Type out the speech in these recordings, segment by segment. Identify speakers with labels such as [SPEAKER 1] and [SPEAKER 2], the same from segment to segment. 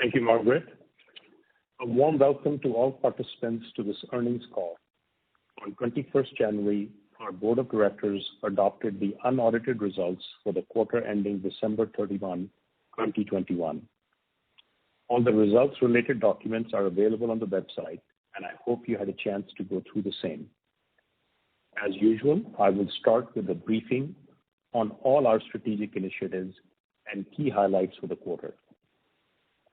[SPEAKER 1] Thank you, Margaret. A warm welcome to all participants to this earnings call. On 21st January, our Board of Directors adopted the unaudited results for the quarter ending December 31, 2021. All the results-related documents are available on the website, and I hope you had a chance to go through the same. As usual, I will start with a briefing on all our strategic initiatives and key highlights for the quarter.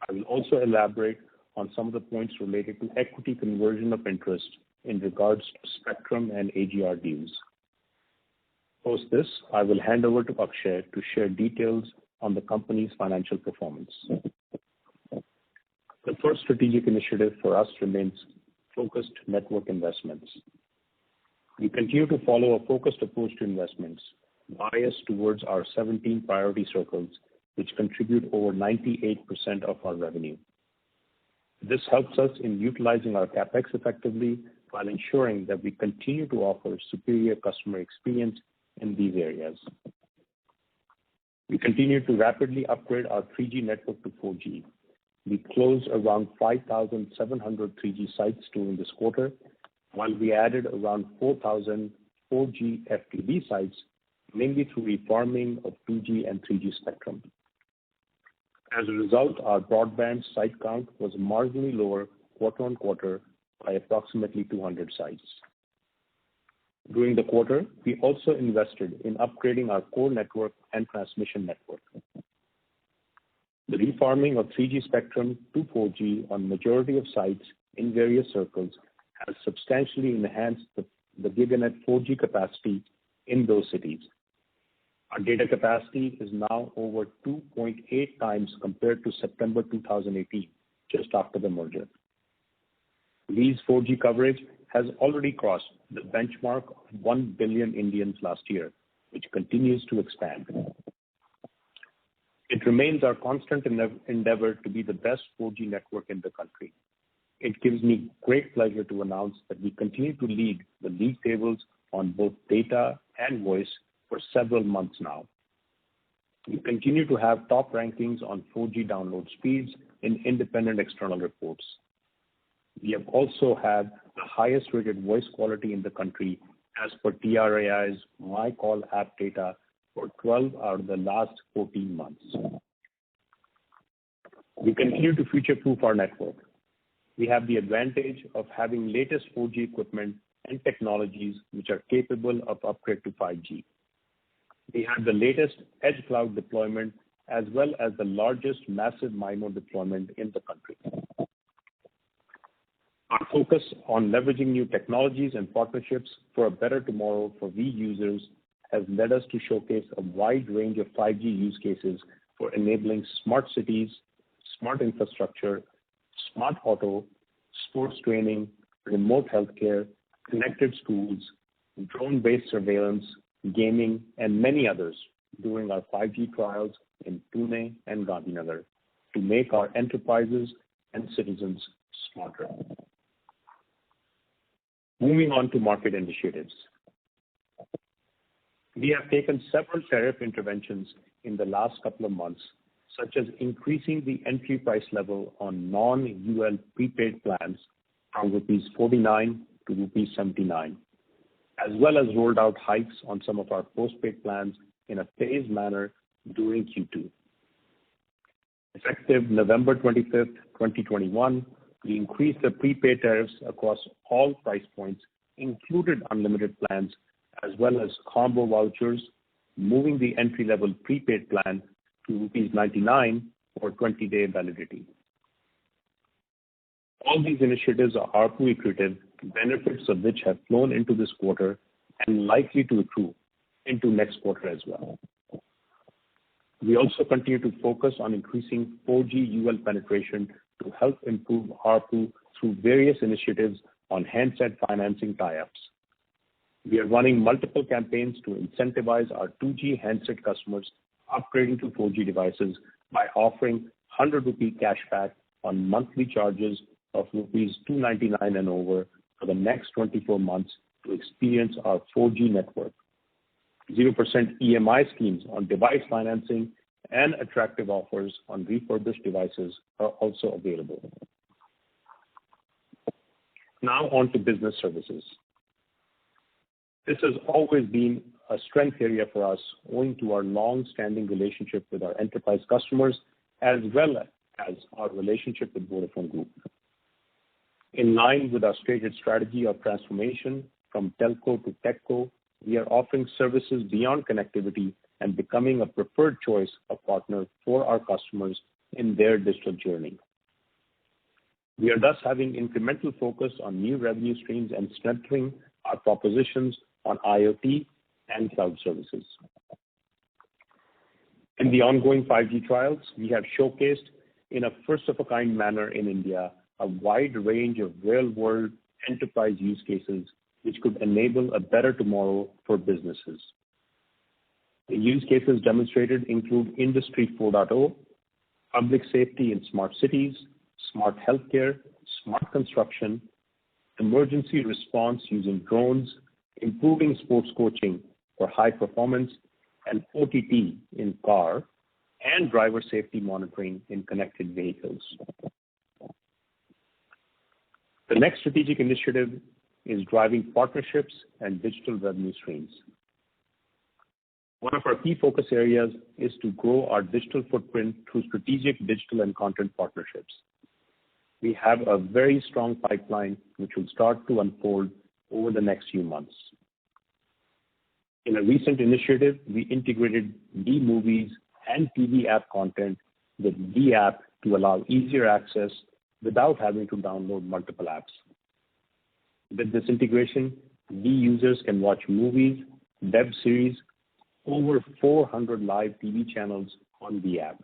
[SPEAKER 1] I will also elaborate on some of the points related to equity conversion of interest in regards to spectrum and AGR deals. Post this, I will hand over to Akshay to share details on the company's financial performance. The first strategic initiative for us remains focused network investments. We continue to follow a focused approach to investments, biased towards our 17 priority circles, which contribute over 98% of our revenue. This helps us in utilizing our capex effectively while ensuring that we continue to offer superior customer experience in these areas. We continue to rapidly upgrade our 3G network to 4G. We closed around 5,700 3G sites during this quarter, while we added around 4,000 4G FTTB sites, mainly through refarming of 2G and 3G spectrum. As a result, our broadband site count was marginally lower quarter on quarter by approximately 200 sites. During the quarter, we also invested in upgrading our core network and transmission network. The refarming of 3G spectrum to 4G on majority of sites in various circles has substantially enhanced the GigaNet 4G capacity in those cities. Our data capacity is now over 2.8 times compared to September 2018, just after the merger. Lee's 4G coverage has already crossed the benchmark of 1 billion Indians last year, which continues to expand. It remains our constant endeavor to be the best 4G network in the country. It gives me great pleasure to announce that we continue to lead the league tables on both data and voice for several months now. We continue to have top rankings on 4G download speeds in independent external reports. We have also had the highest rated voice quality in the country as per TRAI's MyCall app data for 12 out of the last 14 months. We continue to future-proof our network. We have the advantage of having latest 4G equipment and technologies which are capable of upgrade to 5G. We have the latest edge cloud deployment as well as the largest massive MIMO deployment in the country. Our focus on leveraging new technologies and partnerships for a better tomorrow for we users has led us to showcase a wide range of 5G use cases for enabling smart cities, smart infrastructure, smart auto, sports training, remote healthcare, connected schools, drone-based surveillance, gaming, and many others during our 5G trials in Pune and Gandhinagar to make our enterprises and citizens smarter. Moving on to market initiatives. We have taken several tariff interventions in the last couple of months, such as increasing the entry price level on non-UL prepaid plans from rupees 49 to rupees 79. As well as rolled out hikes on some of our postpaid plans in a phased manner during Q2. Effective November 25th, 2021, we increased the prepaid tariffs across all price points, included unlimited plans, as well as combo vouchers, moving the entry-level prepaid plan to rupees 99 for 20-day validity. All these initiatives are ARPU accretive, benefits of which have flown into this quarter and likely to accrue into next quarter as well. We also continue to focus on increasing 4G UL penetration to help improve ARPU through various initiatives on handset financing tie-ups. We are running multiple campaigns to incentivize our 2G handset customers upgrading to 4G devices by offering 100 rupee cashback on monthly charges of rupees 299 and over for the next 24 months to experience our 4G network. 0% EMI schemes on device financing and attractive offers on refurbished devices are also available. Now on to business services. This has always been a strength area for us owing to our long-standing relationship with our enterprise customers as well as our relationship with Vodafone Group. In line with our stated strategy of transformation from telco to techco, we are offering services beyond connectivity and becoming a preferred choice of partner for our customers in their digital journey. We are thus having incremental focus on new revenue streams and strengthening our propositions on IoT and cloud services. In the ongoing 5G trials, we have showcased in a first-of-a-kind manner in India a wide range of real-world enterprise use cases which could enable a better tomorrow for businesses. The use cases demonstrated include Industry 4.0, public safety in smart cities, smart healthcare, smart construction, emergency response using drones, improving sports coaching for high performance, and OTT in car, and driver safety monitoring in connected vehicles. The next strategic initiative is driving partnerships and digital revenue streams. One of our key focus areas is to grow our digital footprint through strategic digital and content partnerships. We have a very strong pipeline which will start to unfold over the next few months. In a recent initiative, we integrated D-Movies and TV app content with D-App to allow easier access without having to download multiple apps. With this integration, D users can watch movies, web series, over 400 live TV channels on the app.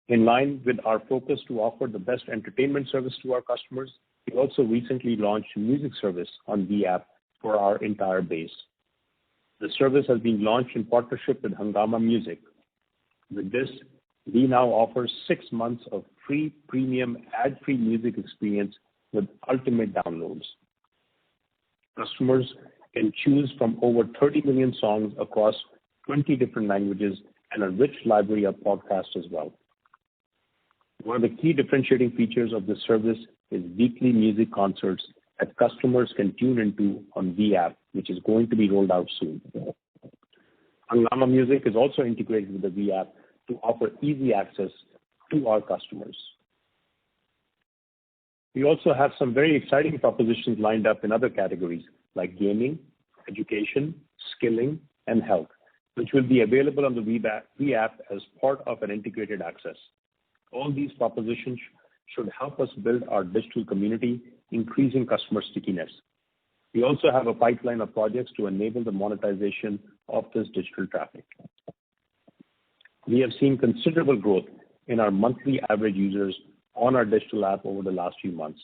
[SPEAKER 1] In line with our focus to offer the best entertainment service to our customers, we also recently launched music service on the app for our entire base. The service has been launched in partnership with Hungama Music. With this, we now offer 6 months of free premium ad-free music experience with ultimate downloads. Customers can choose from over 30 million songs across 20 different languages and a rich library of podcasts as well. One of the key differentiating features of this service is weekly music concerts that customers can tune into on the app, which is going to be rolled out soon. Hungama Music is also integrated with the V app to offer easy access to our customers. We also have some very exciting propositions lined up in other categories like gaming, education, skilling, and health, which will be available on the V app as part of an integrated access. All these propositions should help us build our digital community, increasing customer stickiness. We also have a pipeline of projects to enable the monetization of this digital traffic. We have seen considerable growth in our monthly average users on our digital app over the last few months,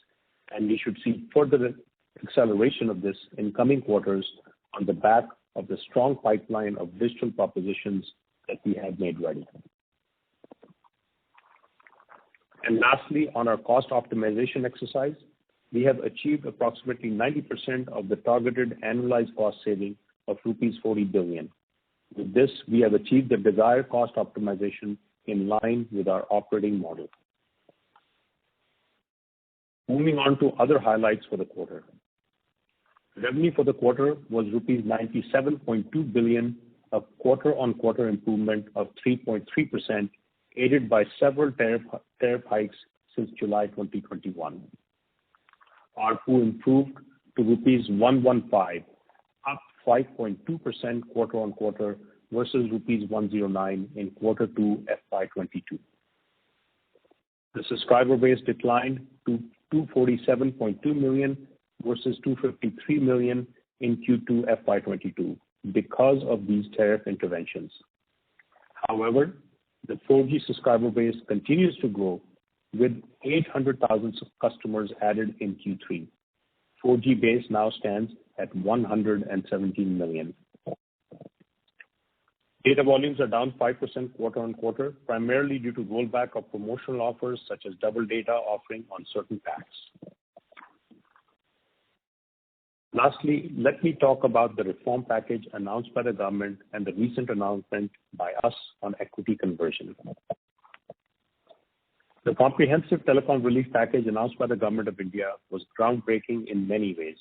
[SPEAKER 1] and we should see further acceleration of this in coming quarters on the back of the strong pipeline of digital propositions that we have made ready. And lastly, on our cost optimization exercise, we have achieved approximately 90% of the targeted annualized cost saving of rupees 40 billion. With this, we have achieved the desired cost optimization in line with our operating model. Moving on to other highlights for the quarter. Revenue for the quarter was rupees 97.2 billion, a quarter-on-quarter improvement of 3.3%, aided by several tariff hikes since July 2021. ARPU improved to rupees 115, up 5.2% quarter-on-quarter versus rupees 109 in quarter 2 FY22. The subscriber base declined to 247.2 million versus 253 million in Q2 FY22 because of these tariff interventions. However, the 4G subscriber base continues to grow with 800,000 customers added in Q3. 4G base now stands at 117 million. Data volumes are down 5% quarter-on-quarter, primarily due to rollback of promotional offers such as double data offering on certain packs. Lastly, let me talk about the reform package announced by the government and the recent announcement by us on equity conversion. The comprehensive telecom relief package announced by the Government of India was groundbreaking in many ways.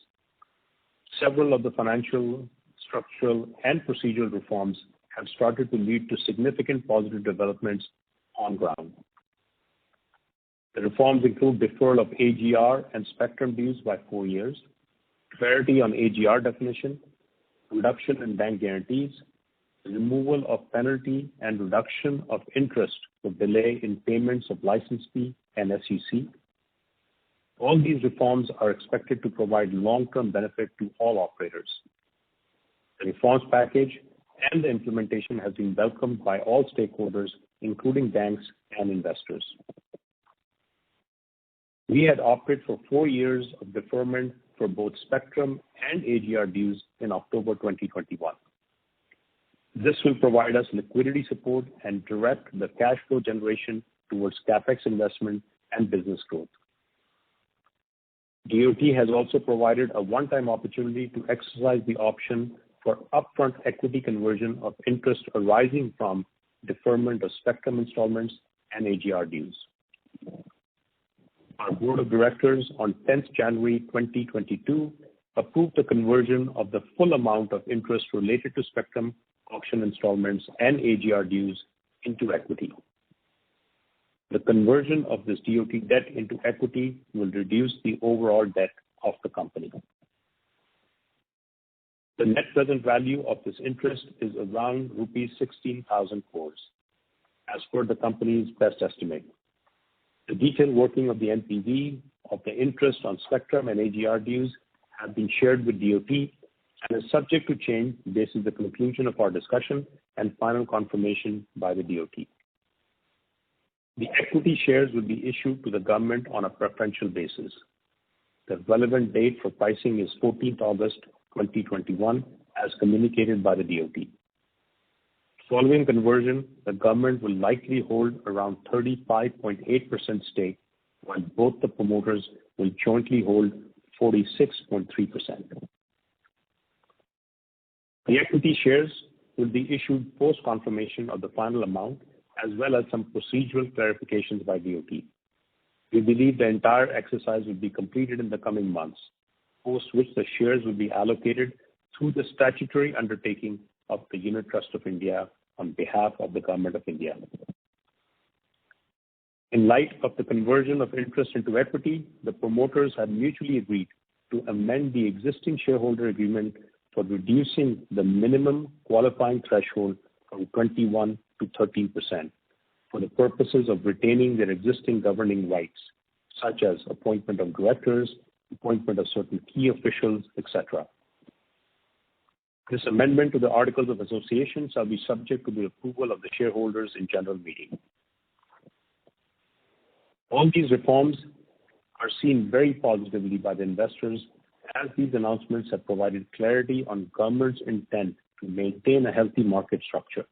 [SPEAKER 1] Several of the financial, structural, and procedural reforms have started to lead to significant positive developments on ground. The reforms include deferral of AGR and spectrum dues by 4 years, clarity on AGR definition, reduction in bank guarantees, removal of penalty and reduction of interest for delay in payments of license fee and SEC. All these reforms are expected to provide long-term benefit to all operators. The reforms package and the implementation has been welcomed by all stakeholders, including banks and investors. We had opted for 4 years of deferment for both spectrum and AGR dues in October 2021. This will provide us liquidity support and direct the cash flow generation towards CapEx investment and business growth. DoT has also provided a one-time opportunity to exercise the option for upfront equity conversion of interest arising from deferment of spectrum installments and AGR dues. Our Board of Directors on 10th January 2022 approved the conversion of the full amount of interest related to spectrum auction installments and AGR dues into equity. The conversion of this DoT debt into equity will reduce the overall debt of the company. The net present value of this interest is around rupees 16,000 crores, as per the company's best estimate. The detailed working of the NPV of the interest on spectrum and AGR dues have been shared with DoT and is subject to change based on the conclusion of our discussion and final confirmation by the DoT. The equity shares will be issued to the government on a preferential basis. The relevant date for pricing is 14th August 2021, as communicated by the DoT. Following conversion, the government will likely hold around 35.8% stake, while both the promoters will jointly hold 46.3%. The equity shares will be issued post-confirmation of the final amount, as well as some procedural clarifications by DoT. We believe the entire exercise will be completed in the coming months, post which the shares will be allocated through the statutory undertaking of the Unit Trust of India on behalf of the Government of India. In light of the conversion of interest into equity, the promoters have mutually agreed to amend the existing shareholder agreement for reducing the minimum qualifying threshold from 21 to 13% for the purposes of retaining their existing governing rights, such as appointment of directors, appointment of certain key officials, etc. This amendment to the Articles of Association shall be subject to the approval of the shareholders in general meeting. All these reforms are seen very positively by the investors, as these announcements have provided clarity on government's intent to maintain a healthy market structure.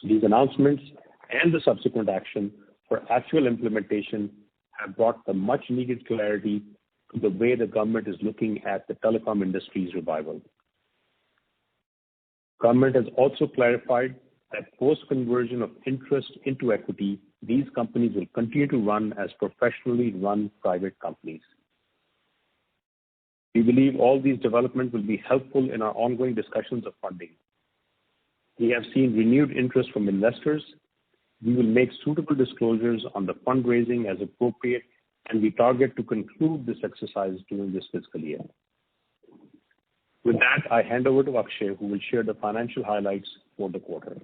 [SPEAKER 1] These announcements and the subsequent action for actual implementation have brought the much needed clarity to the way the government is looking at the telecom industry's revival. Government has also clarified that post-conversion of interest into equity, these companies will continue to run as professionally run private companies. We believe all these developments will be helpful in our ongoing discussions of funding. We have seen renewed interest from investors. We will make suitable disclosures on the fundraising as appropriate, and we target to conclude this exercise during this fiscal year. With that, I hand over to Akshay, who will share the financial highlights for the quarter.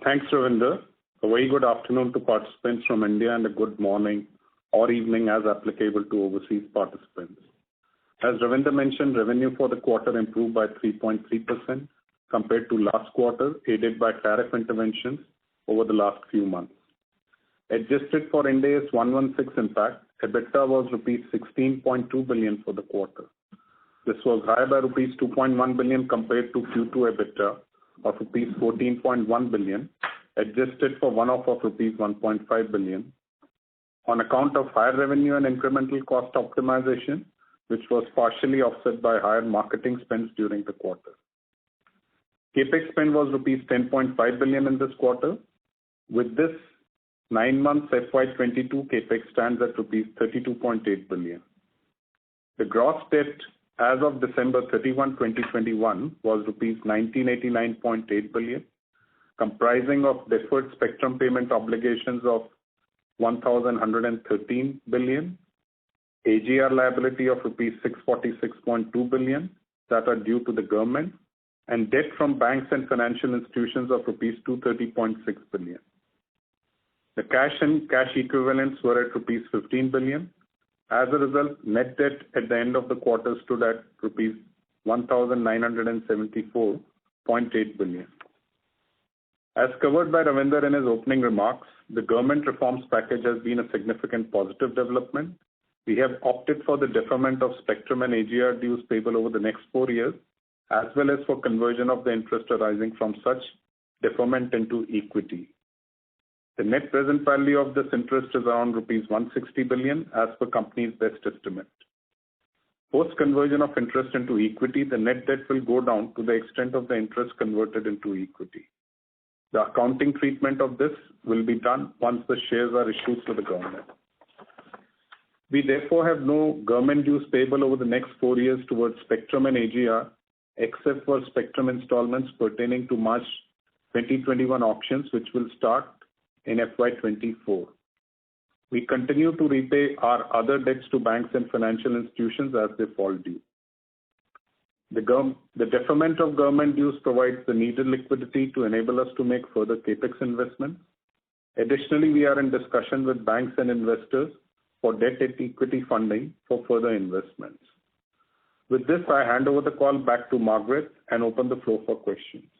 [SPEAKER 2] Thanks, Ravinder. A very good afternoon to participants from India and a good morning or evening as applicable to overseas participants. As Ravinder mentioned, revenue for the quarter improved by 3.3% compared to last quarter, aided by tariff interventions over the last few months. Adjusted for Ind AS 116 impact, EBITDA was rupees 16.2 billion for the quarter. This was higher by rupees 2.1 billion compared to Q2 EBITDA of rupees 14.1 billion, adjusted for one-off of rupees 1.5 billion. on account of higher revenue and incremental cost optimization, which was partially offset by higher marketing spends during the quarter. CapEx spend was rupees 10.5 billion in this quarter. With this, 9 months FY22 CapEx stands at rupees 32.8 billion. The gross debt as of December 31, 2021 was rupees 1989.8 billion, comprising of deferred spectrum payment obligations of 1,113 billion, AGR liability of rupees 646.2 billion that are due to the government, and debt from banks and financial institutions of rupees 230.6 billion. The cash and cash equivalents were at rupees 15 billion. As a result, net debt at the end of the quarter stood at rupees 1,974.8 billion. As covered by Ravinder in his opening remarks, the government reforms package has been a significant positive development. We have opted for the deferment of spectrum and AGR dues payable over the next 4 years, as well as for conversion of the interest arising from such deferment into equity. The net present value of this interest is around rupees 160 billion as per company's best estimate. Post conversion of interest into equity, the net debt will go down to the extent of the interest converted into equity. The accounting treatment of this will be done once the shares are issued to the government. We therefore have no government dues payable over the next 4 years towards spectrum and AGR, except for spectrum installments pertaining to March 2021 auctions, which will start in FY24. We continue to repay our other debts to banks and financial institutions as they fall due. The deferment of government dues provides the needed liquidity to enable us to make further capex investments. Additionally, we are in discussion with banks and investors for debt and equity funding for further investments. With this, I hand over the call back to Margaret and open the floor for questions.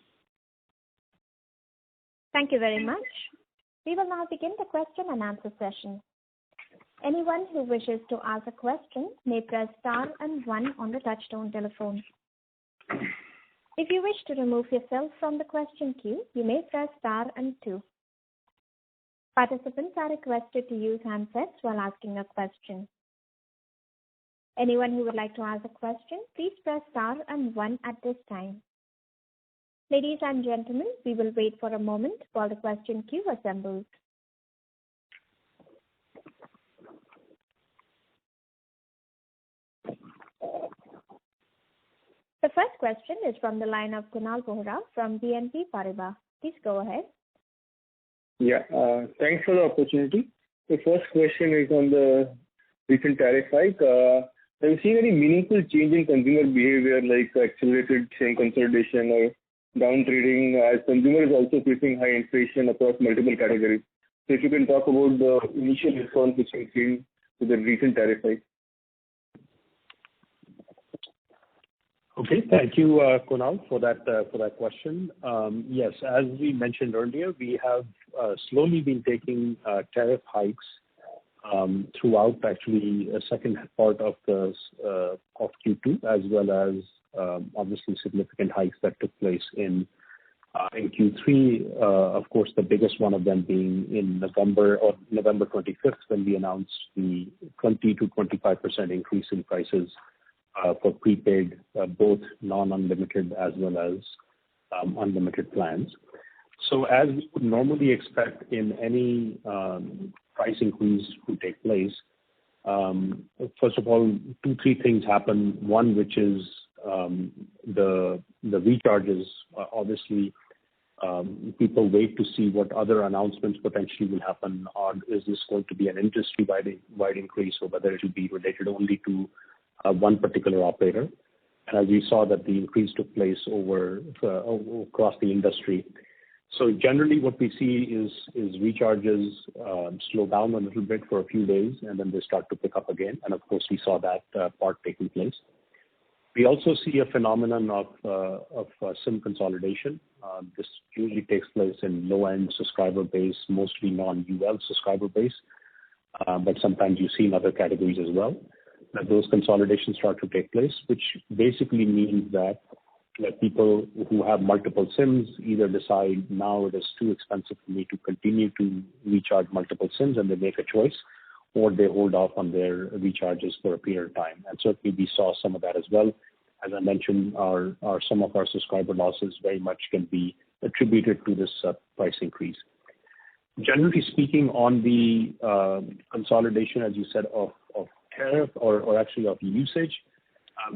[SPEAKER 3] Thank you very much. We will now begin the question and answer session. Anyone who wishes to ask a question may press star and 1 on the touchtone telephone. If you wish to remove yourself from the question queue, you may press star and 2. Participants are requested to use handsets while asking a question. Anyone who would like to ask a question, please press star and 1 at this time. Ladies and gentlemen, we will wait for a moment while the question queue assembles. The first question is from the line of Concall from BNP Paribas. Please go ahead.
[SPEAKER 4] Yeah, thanks for the opportunity. The first question is on the recent tariff hike. Have you seen any meaningful change in consumer behavior like accelerated chain consolidation or down trading as consumers also facing high inflation across multiple categories? So if you can talk about the initial response which you've seen to the recent tariff hike.
[SPEAKER 1] Okay, thank you, Kunal, for that question. Yes, as we mentioned earlier, we have slowly been taking tariff hikes throughout actually a second part of Q2, as well as obviously significant hikes that took place in Q3. Of course, the biggest one of them being in November 25th, when we announced the 20 to 25% increase in prices for prepaid, both non-unlimited as well as unlimited plans. So as we would normally expect in any price increase to take place, first of all, 2-3 things happen. One, which is the recharges. Obviously, people wait to see what other announcements potentially will happen, or is this going to be an industry-wide increase, or whether it will be related only to one particular operator. And as we saw that the increase took place across the industry. So generally what we see is recharges slow down a little bit for a few days, and then they start to pick up again. And of course, we saw that part taking place. We also see a phenomenon of SIM consolidation. This usually takes place in low-end subscriber base, mostly non-UL subscriber base, but sometimes you see in other categories as well, that those consolidations start to take place, which basically means that people who have multiple SIMs either decide now it is too expensive for me to continue to recharge multiple SIMs and they make a choice, or they hold off on their recharges for a period of time. And certainly we saw some of that as well. As I mentioned, some of our subscriber losses very much can be attributed to this price increase. Generally speaking, on the consolidation, as you said, of tariff or actually of usage,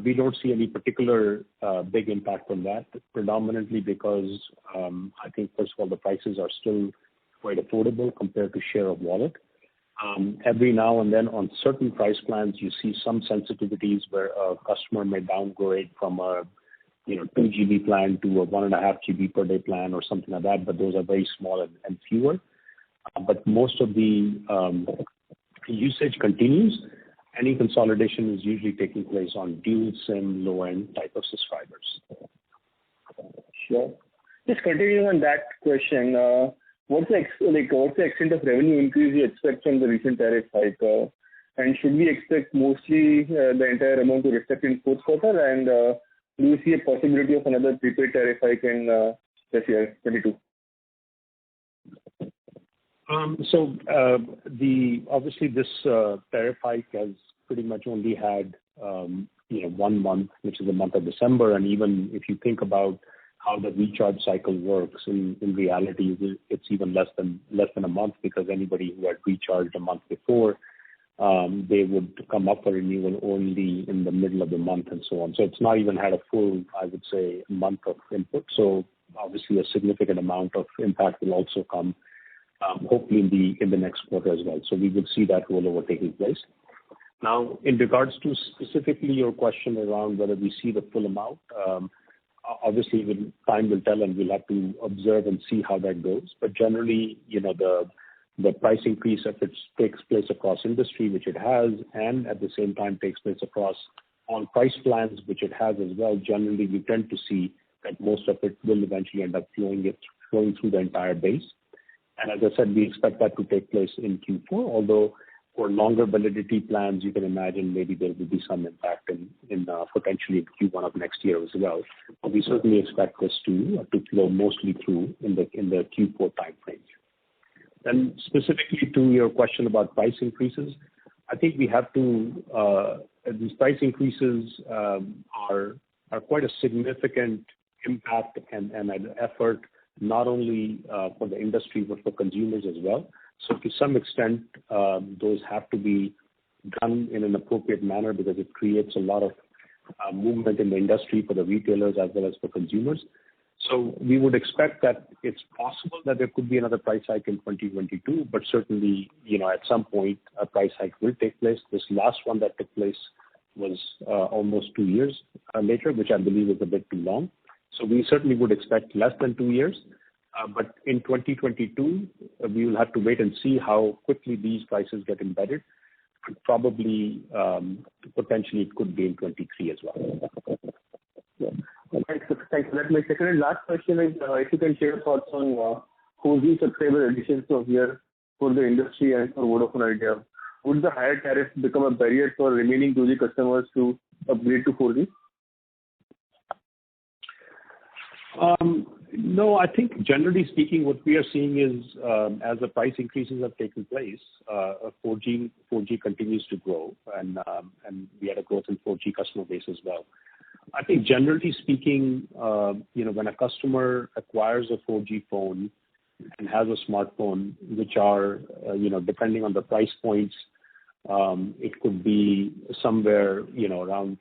[SPEAKER 1] we don't see any particular big impact on that, predominantly because I think, first of all, the prices are still quite affordable compared to share of wallet. Every now and then on certain price plans, you see some sensitivities where a customer may downgrade from a 2 GB plan to a 1.5 GB per day plan or something like that, but those are very small and fewer. But most of the usage continues. Any consolidation is usually taking place on dual SIM, low-end type of subscribers.
[SPEAKER 4] Sure. Just continuing on that question, what's the extent of revenue increase you expect from the recent tariff hike? And should we expect mostly the entire amount to reflect in fourth quarter? And do you see a possibility of another prepaid tariff hike in this year, 22?
[SPEAKER 1] Obviously this tariff hike has pretty much only had 1 month, which is the month of December, and even if you think about how the recharge cycle works, in reality it's even less than a month, because anybody who had recharged a month before, they would come up for renewal only in the middle of the month and so on. So it's not even had a full, I would say, month of input. So obviously a significant amount of impact will also come hopefully in the next quarter as well. So we will see that rollover taking place. Now, in regards to specifically your question around whether we see the full amount, obviously time will tell, and we'll have to observe and see how that goes. But generally, the price increase, if it takes place across industry, which it has, and at the same time takes place across all price plans, which it has as well, generally we tend to see that most of it will eventually end up flowing through the entire base. And as I said, we expect that to take place in Q4, although for longer validity plans, you can imagine maybe there will be some impact in potentially in Q1 of next year as well. But we certainly expect this to flow mostly through in the Q4 time frame. Then specifically to your question about price increases, I think we have to, these price increases are quite a significant impact and an effort, not only for the industry, but for consumers as well. So to some extent, those have to be done in an appropriate manner, because it creates a lot of movement in the industry for the retailers as well as for consumers. So we would expect that it's possible that there could be another price hike in 2022, but certainly, at some point a price hike will take place. This last one that took place was almost 2 years later, which I believe is a bit too long. So we certainly would expect less than 2 years. But in 2022, we will have to wait and see how quickly these prices get embedded. But probably, potentially, it could be in 23 as well.
[SPEAKER 4] Yeah. Thanks. That's my second and last question is, if you can share thoughts on 4G subscriber additions of year for the industry and for Vodafone Idea. Would the higher tariff become a barrier for remaining 2G customers to upgrade to 4G?
[SPEAKER 1] No, I think generally speaking, what we are seeing is as the price increases have taken place, 4G continues to grow, and we had a growth in 4G customer base as well. I think generally speaking, when a customer acquires a 4G phone and has a smartphone, which are, depending on the price points, it could be somewhere, around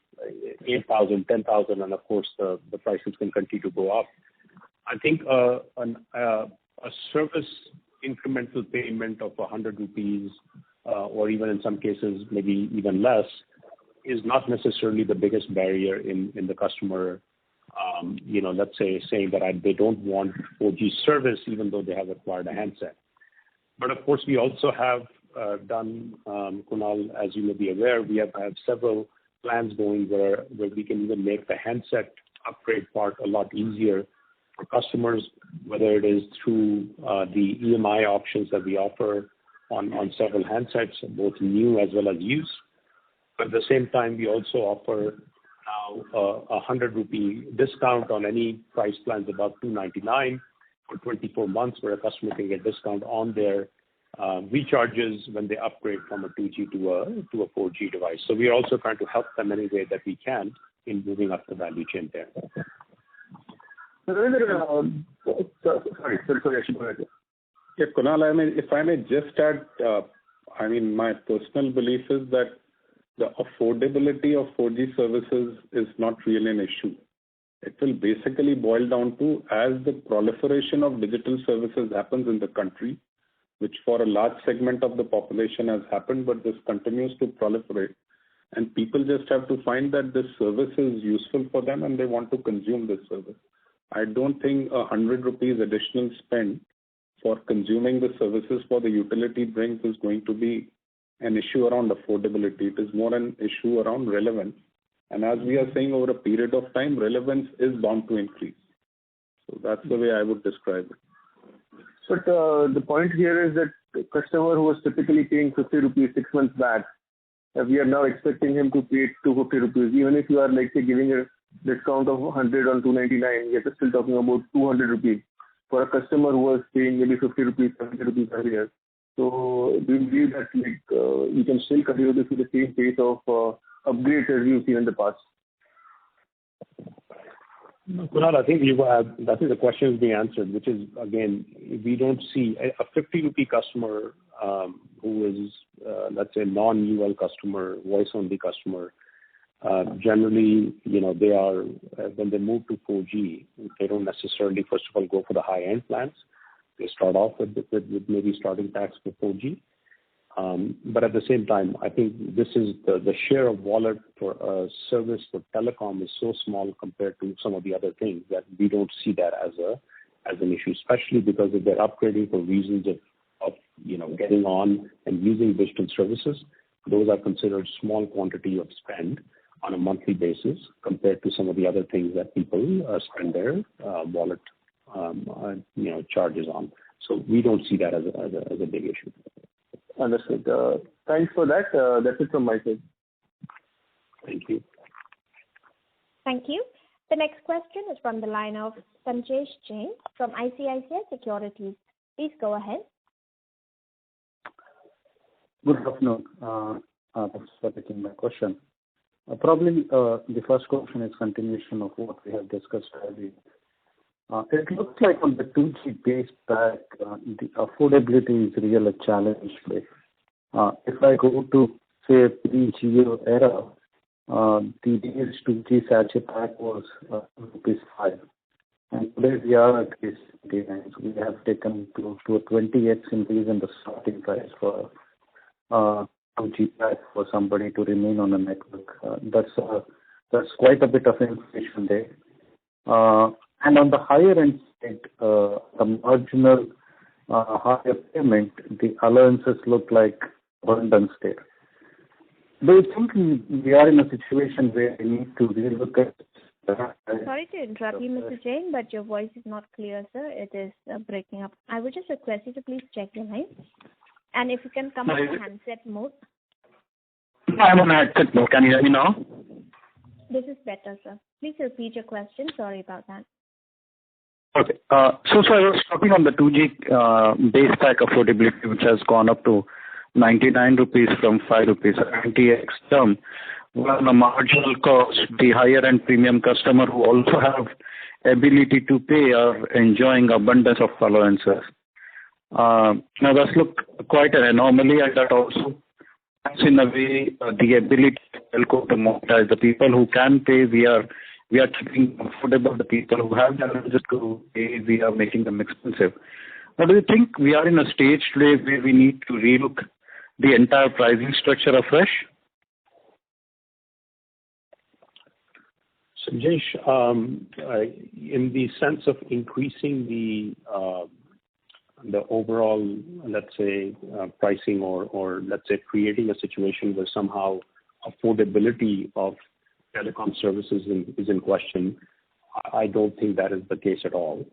[SPEAKER 1] 8,000, 10,000, and of course the prices can continue to go up. I think a service incremental payment of 100 rupees, or even in some cases maybe even less, is not necessarily the biggest barrier in the customer. Let's say saying that they don't want 4G service even though they have acquired a handset. But of course, we also have done, Kunal, as you may be aware, we have had several plans going where we can even make the handset upgrade part a lot easier for customers, whether it is through the EMI options that we offer on several handsets, both new as well as used. But at the same time, we also offer now a 100 rupee discount on any price plans above 299 for 24 months, where a customer can get discount on their recharges when they upgrade from a 2G to a 4G device. So we are also trying to help them any way that we can in moving up the value chain there.
[SPEAKER 4] Sorry, I should go ahead.
[SPEAKER 2] Yeah, Kunal, if I may just add, my personal belief is that the affordability of 4G services is not really an issue. It will basically boil down to, as the proliferation of digital services happens in the country, which for a large segment of the population has happened, but this continues to proliferate. And people just have to find that this service is useful for them and they want to consume this service. I don't think 100 rupees additional spend for consuming the services for the utility brings is going to be an issue around affordability. It is more an issue around relevance. And as we are saying, over a period of time, relevance is bound to increase. So that's the way I would describe it.
[SPEAKER 4] But the point here is that the customer who was typically paying 50 rupees 6 months back, we are now expecting him to pay 250 rupees. Even if you are, like, say, giving a discount of 100 on 299, we are still talking about 200 rupees for a customer who was paying maybe 50 rupees, 70 rupees earlier. So do you believe that you can still continue to see the same pace of upgrades as you've seen in the past?
[SPEAKER 1] Kunal, I think the question is being answered, which is, again, we don't see a 50 rupee customer who is, let's say, non-UL customer, voice-only customer. Generally, they are, when they move to 4G, they don't necessarily, first of all, go for the high-end plans. They start off with maybe starting packs for 4G. But at the same time, I think this is the share of wallet for a service for telecom is so small compared to some of the other things that we don't see that as an issue, especially because if they're upgrading for reasons of getting on and using digital services, those are considered small quantity of spend on a monthly basis compared to some of the other things that people spend their wallet charges on. So we don't see that as a big issue.
[SPEAKER 4] Understood. Thanks for that. That's it from my side.
[SPEAKER 1] Thank you.
[SPEAKER 3] Thank you. The next question is from the line of Sanjesh Jain from ICICI Securities. Please go ahead.
[SPEAKER 5] Good afternoon. Thanks for taking my question. Probably the first question is continuation of what we have discussed earlier. It looks like on the 2G base pack, the affordability is really a challenge. If I go to, say, pre-Jio era, the base 2G sachet pack was ₹5. And today we are at least 29. So we have taken close to a 20x increase in the starting price for 2G pack for somebody to remain on a network. That's quite a bit of inflation there. And on the higher end side, the marginal higher payment, the allowances look like abundance there. Do you think we are in a situation where we need to relook at that?
[SPEAKER 3] Sorry to interrupt you, Mr. Jain, but your voice is not clear, sir. It is breaking up. I would just request you to please check your line. And if you can come on the handset mode.
[SPEAKER 5] I'm on handset mode. Can you hear me now?
[SPEAKER 3] This is better, sir. Please repeat your question. Sorry about that.
[SPEAKER 5] Okay. So I was talking on the 2G base pack affordability, which has gone up to 99 rupees from 5 rupees, 90x term. While the marginal cost, the higher end premium customer who also have ability to pay are enjoying abundance of allowances. Now that's look quite an anomaly, and that also in a way the ability to monetize the people who can pay. We are keeping affordable the people who have the ability to pay. We are making them expensive. Now, do you think we are in a stage today where we need to relook the entire pricing structure afresh?
[SPEAKER 1] Sanjesh, in the sense of increasing the overall, let's say, pricing or let's say creating a situation where somehow affordability of telecom services is in question, I don't think that is the case at all.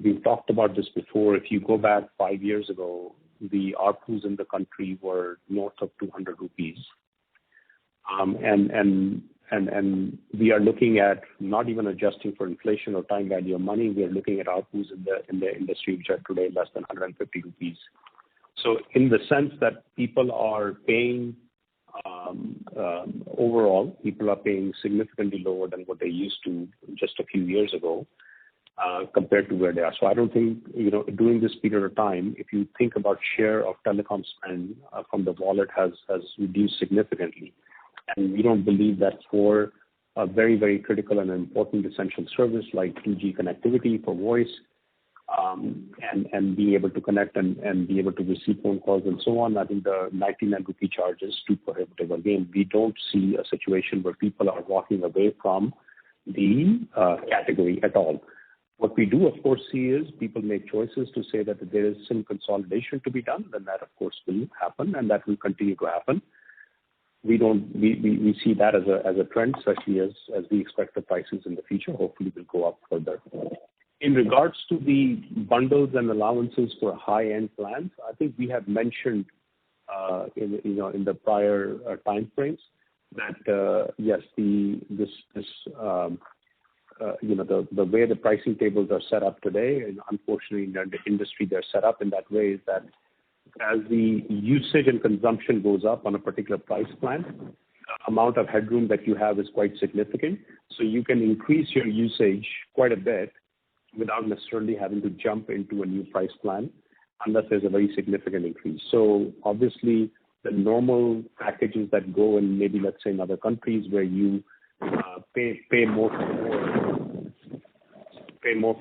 [SPEAKER 1] We've talked about this before. If you go back 5 years ago, the ARPUs in the country were north of 200 rupees. And we are looking at not even adjusting for inflation or time value of money. We are looking at ARPUs in the industry which are today less than 150 rupees. So in the sense that people are paying, overall, people are paying significantly lower than what they used to just a few years ago compared to where they are. So I don't think, during this period of time, if you think about share of telecom spend from the wallet has reduced significantly. And we don't believe that for a very, very critical and important essential service like 2G connectivity for voice, and being able to connect and be able to receive phone calls and so on, I think the 99 rupee charge is too prohibitive. Again, we don't see a situation where people are walking away from the category at all. What we do, of course, see is people make choices to say that if there is some consolidation to be done, then that, of course, will happen, and that will continue to happen. We see that as a trend, especially as we expect the prices in the future hopefully will go up further. In regards to the bundles and allowances for high-end plans, I think we have mentioned in the prior time frames that yes, the way the pricing tables are set up today, and unfortunately in the industry they're set up in that way, is that as the usage and consumption goes up on a particular price plan, the amount of headroom that you have is quite significant. So you can increase your usage quite a bit without necessarily having to jump into a new price plan unless there's a very significant increase. So obviously the normal packages that go in, maybe let's say in other countries where you pay more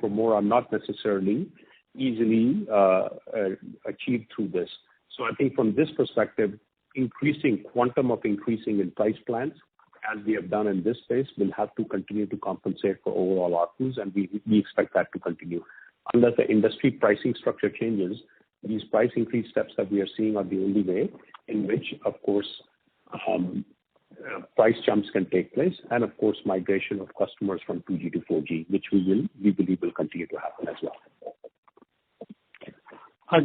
[SPEAKER 1] for more are not necessarily easily achieved through this. So I think from this perspective, quantum of increasing in price plans, as we have done in this space, will have to continue to compensate for overall ARPUs, and we expect that to continue. Unless the industry pricing structure changes, these price increase steps that we are seeing are the only way in which, of course, price jumps can take place, and of course migration of customers from 2G to 4G, which we believe will continue to happen as well.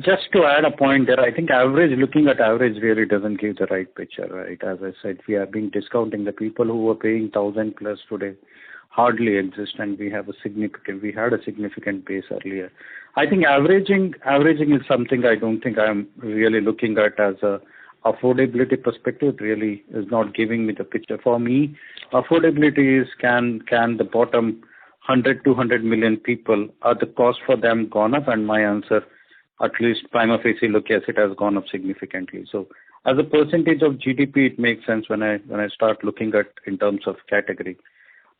[SPEAKER 5] Just to add a point there, I think looking at average really doesn't give the right picture, right? As I said, we have been discounting the people who were paying 1,000 plus today hardly exist, and we had a significant base earlier. I think averaging is something I don't think I'm really looking at as a affordability perspective. It really is not giving me the picture. For me, affordability is can the bottom 100, 200 million people, are the cost for them gone up? And my answer, at least prima facie look, yes, it has gone up significantly. So as a percentage of GDP, it makes sense when I start looking at in terms of category.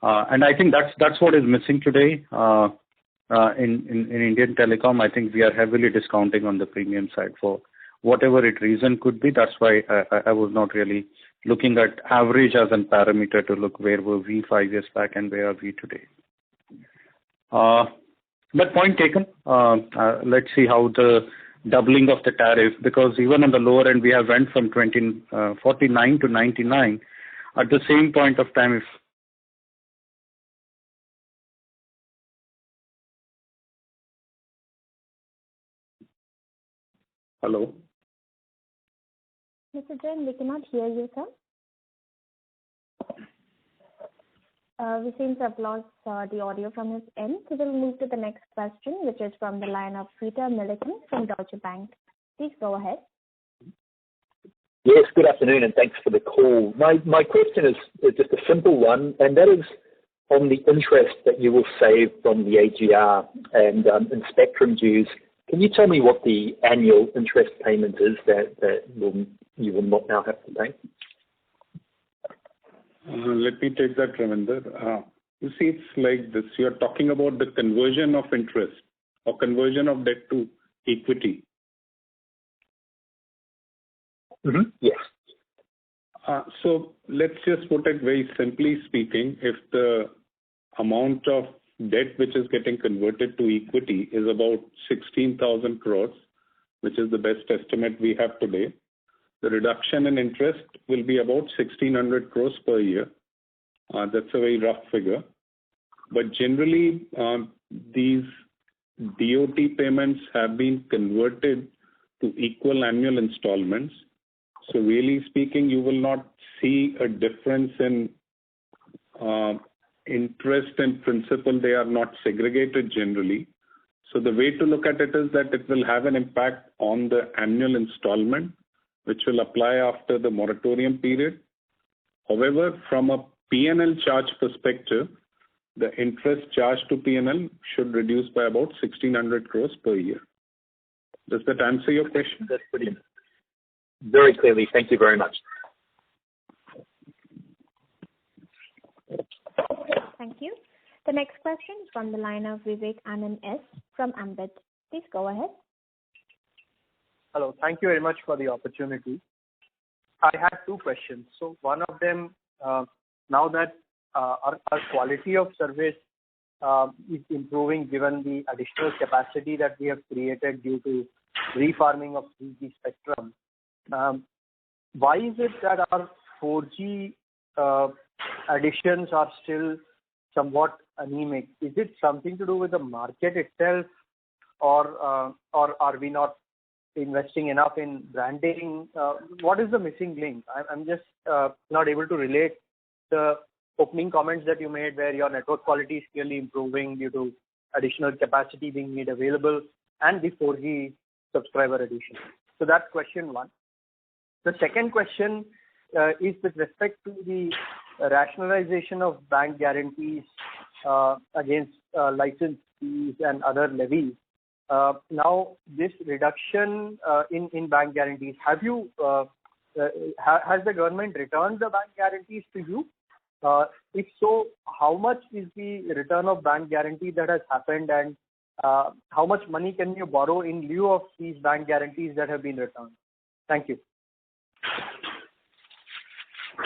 [SPEAKER 5] And I think that's what is missing today in Indian telecom. I think we are heavily discounting on the premium side for whatever it reason could be. That's why I was not really looking at average as a parameter to look where were we 5 years back and where are we today. But point taken. Let's see how the doubling of the tariff, because even on the lower end we have went from 49 to 99. At the same point of time, if
[SPEAKER 2] Hello.
[SPEAKER 3] Mr. Jain, we cannot hear you, sir. We seem to have lost the audio from his end. So we'll move to the next question, which is from the line of Peter Milliken from Deutsche Bank. Please go ahead.
[SPEAKER 6] Yes, good afternoon, and thanks for the call. My question is just a simple one, and that is on the interest that you will save from the AGR and in spectrum dues. Can you tell me what the annual interest payment is that you will not now have to pay?
[SPEAKER 2] Let me take that, Ravinder. You see, it's like this. You're talking about the conversion of interest or conversion of debt to equity.
[SPEAKER 6] Mm-hmm. Yes.
[SPEAKER 2] So let's just put it very simply speaking, if the amount of debt which is getting converted to equity is about 16,000 crores, which is the best estimate we have today, the reduction in interest will be about 1,600 crores per year. That's a very rough figure. But generally, these DOT payments have been converted to equal annual installments. So really speaking, you will not see a difference in interest and principal. They are not segregated generally. So the way to look at it is that it will have an impact on the annual installment, which will apply after the moratorium period. However, from a P&L charge perspective, the interest charged to P&L should reduce by about 1,600 crores per year. Does that answer your question?
[SPEAKER 6] That's brilliant. Very clearly. Thank you very much.
[SPEAKER 3] Thank you. The next question is from the line of Vivek Anand S. from Ambit. Please go ahead.
[SPEAKER 7] Hello. Thank you very much for the opportunity. I had two questions. So one of them, now that our quality of service is improving given the additional capacity that we have created due to refarming of 3G spectrum, why is it that our 4G additions are still somewhat anemic? Is it something to do with the market itself, or are we not investing enough in branding? What is the missing link? I'm just not able to relate the opening comments that you made where your network quality is clearly improving due to additional capacity being made available and the 4G subscriber addition. So that's question one. The second question is with respect to the rationalization of bank guarantees against license fees and other levies. Now, this reduction in bank guarantees, has the government returned the bank guarantees to you? If so, how much is the return of bank guarantee that has happened, and how much money can you borrow in lieu of these bank guarantees that have been returned? Thank you.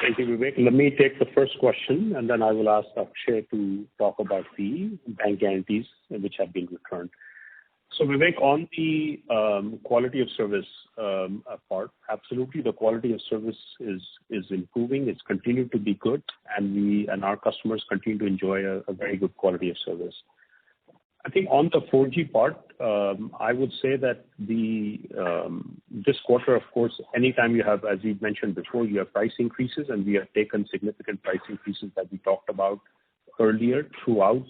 [SPEAKER 1] Thank you, Vivek. Let me take the first question, and then I will ask Akshay to talk about the bank guarantees which have been returned. So, Vivek, on the quality of service part, absolutely, the quality of service is improving. It's continued to be good, and our customers continue to enjoy a very good quality of service. I think on the 4G part, I would say that this quarter, of course, anytime you have, as you mentioned before, you have price increases, and we have taken significant price increases that we talked about earlier throughout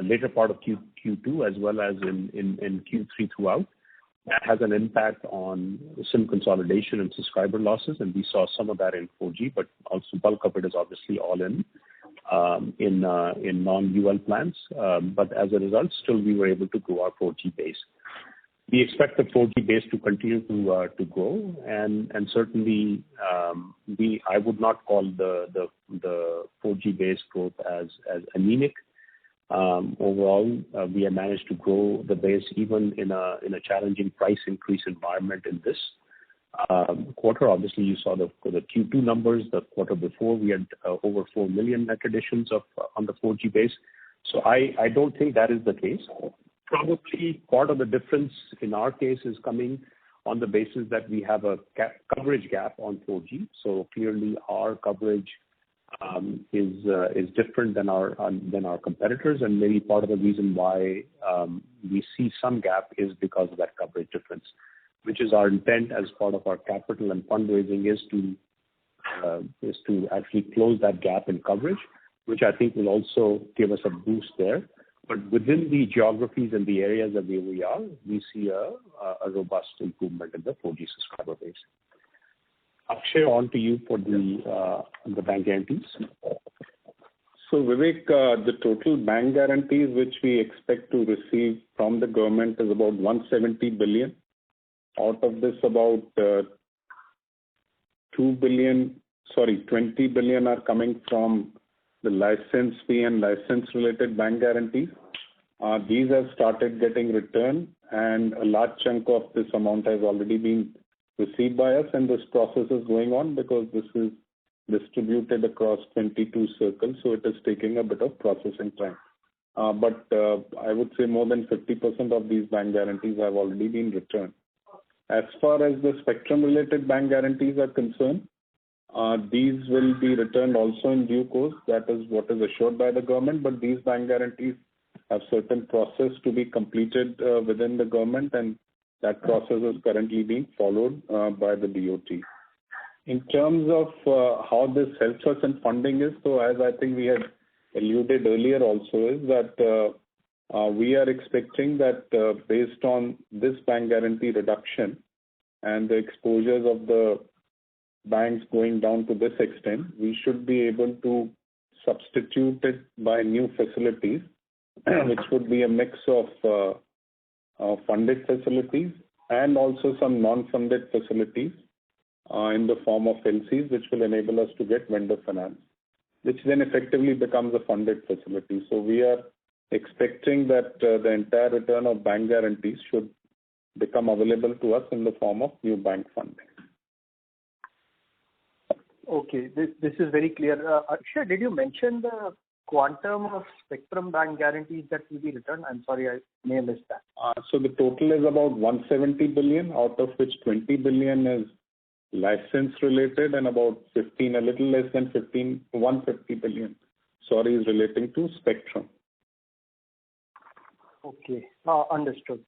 [SPEAKER 1] later part of Q2 as well as in Q3 throughout. That has an impact on SIM consolidation and subscriber losses, and we saw some of that in 4G, but also bulk of it is obviously all in non-UL plans. But as a result, still we were able to grow our 4G base. We expect the 4G base to continue to grow, and certainly I would not call the 4G base growth as anemic. Overall, we have managed to grow the base even in a challenging price increase environment in this quarter. Obviously, you saw the Q2 numbers. The quarter before, we had over 4 million net additions on the 4G base. So I don't think that is the case. Probably part of the difference in our case is coming on the basis that we have a coverage gap on 4G. So clearly, our coverage is different than our competitors, and maybe part of the reason why we see some gap is because of that coverage difference, which is our intent as part of our capital and fundraising is to actually close that gap in coverage, which I think will also give us a boost there. But within the geographies and the areas that we are, we see a robust improvement in the 4G subscriber base. Akshay, on to you for the bank guarantees.
[SPEAKER 2] So Vivek, the total bank guarantees which we expect to receive from the government is about 170 billion. Out of this, about 20 billion are coming from the license fee and license-related bank guarantees. These have started getting returned, and a large chunk of this amount has already been received by us, and this process is going on because this is distributed across 22 circles, so it is taking a bit of processing time. But I would say more than 50% of these bank guarantees have already been returned. As far as the spectrum-related bank guarantees are concerned, these will be returned also in due course. That is what is assured by the government, but these bank guarantees have certain process to be completed within the government, and that process is currently being followed by the DoT. In terms of how this helps us in funding is, so as I think we had alluded earlier also, is that We are expecting that based on this bank guarantee reduction and the exposures of the banks going down to this extent, we should be able to substitute it by new facilities, which would be a mix of funded facilities and also some non-funded facilities in the form of LCs, which will enable us to get vendor finance, which then effectively becomes a funded facility. So we are expecting that the entire return of bank guarantees should become available to us in the form of new bank funding.
[SPEAKER 7] Okay, this is very clear. Akshay, did you mention the quantum of spectrum bank guarantees that will be returned? I'm sorry, I may have missed that.
[SPEAKER 2] So the total is about 170 billion, out of which 20 billion is license related and about 15, a little less than 15, 150 billion, is relating to spectrum.
[SPEAKER 7] Okay, understood.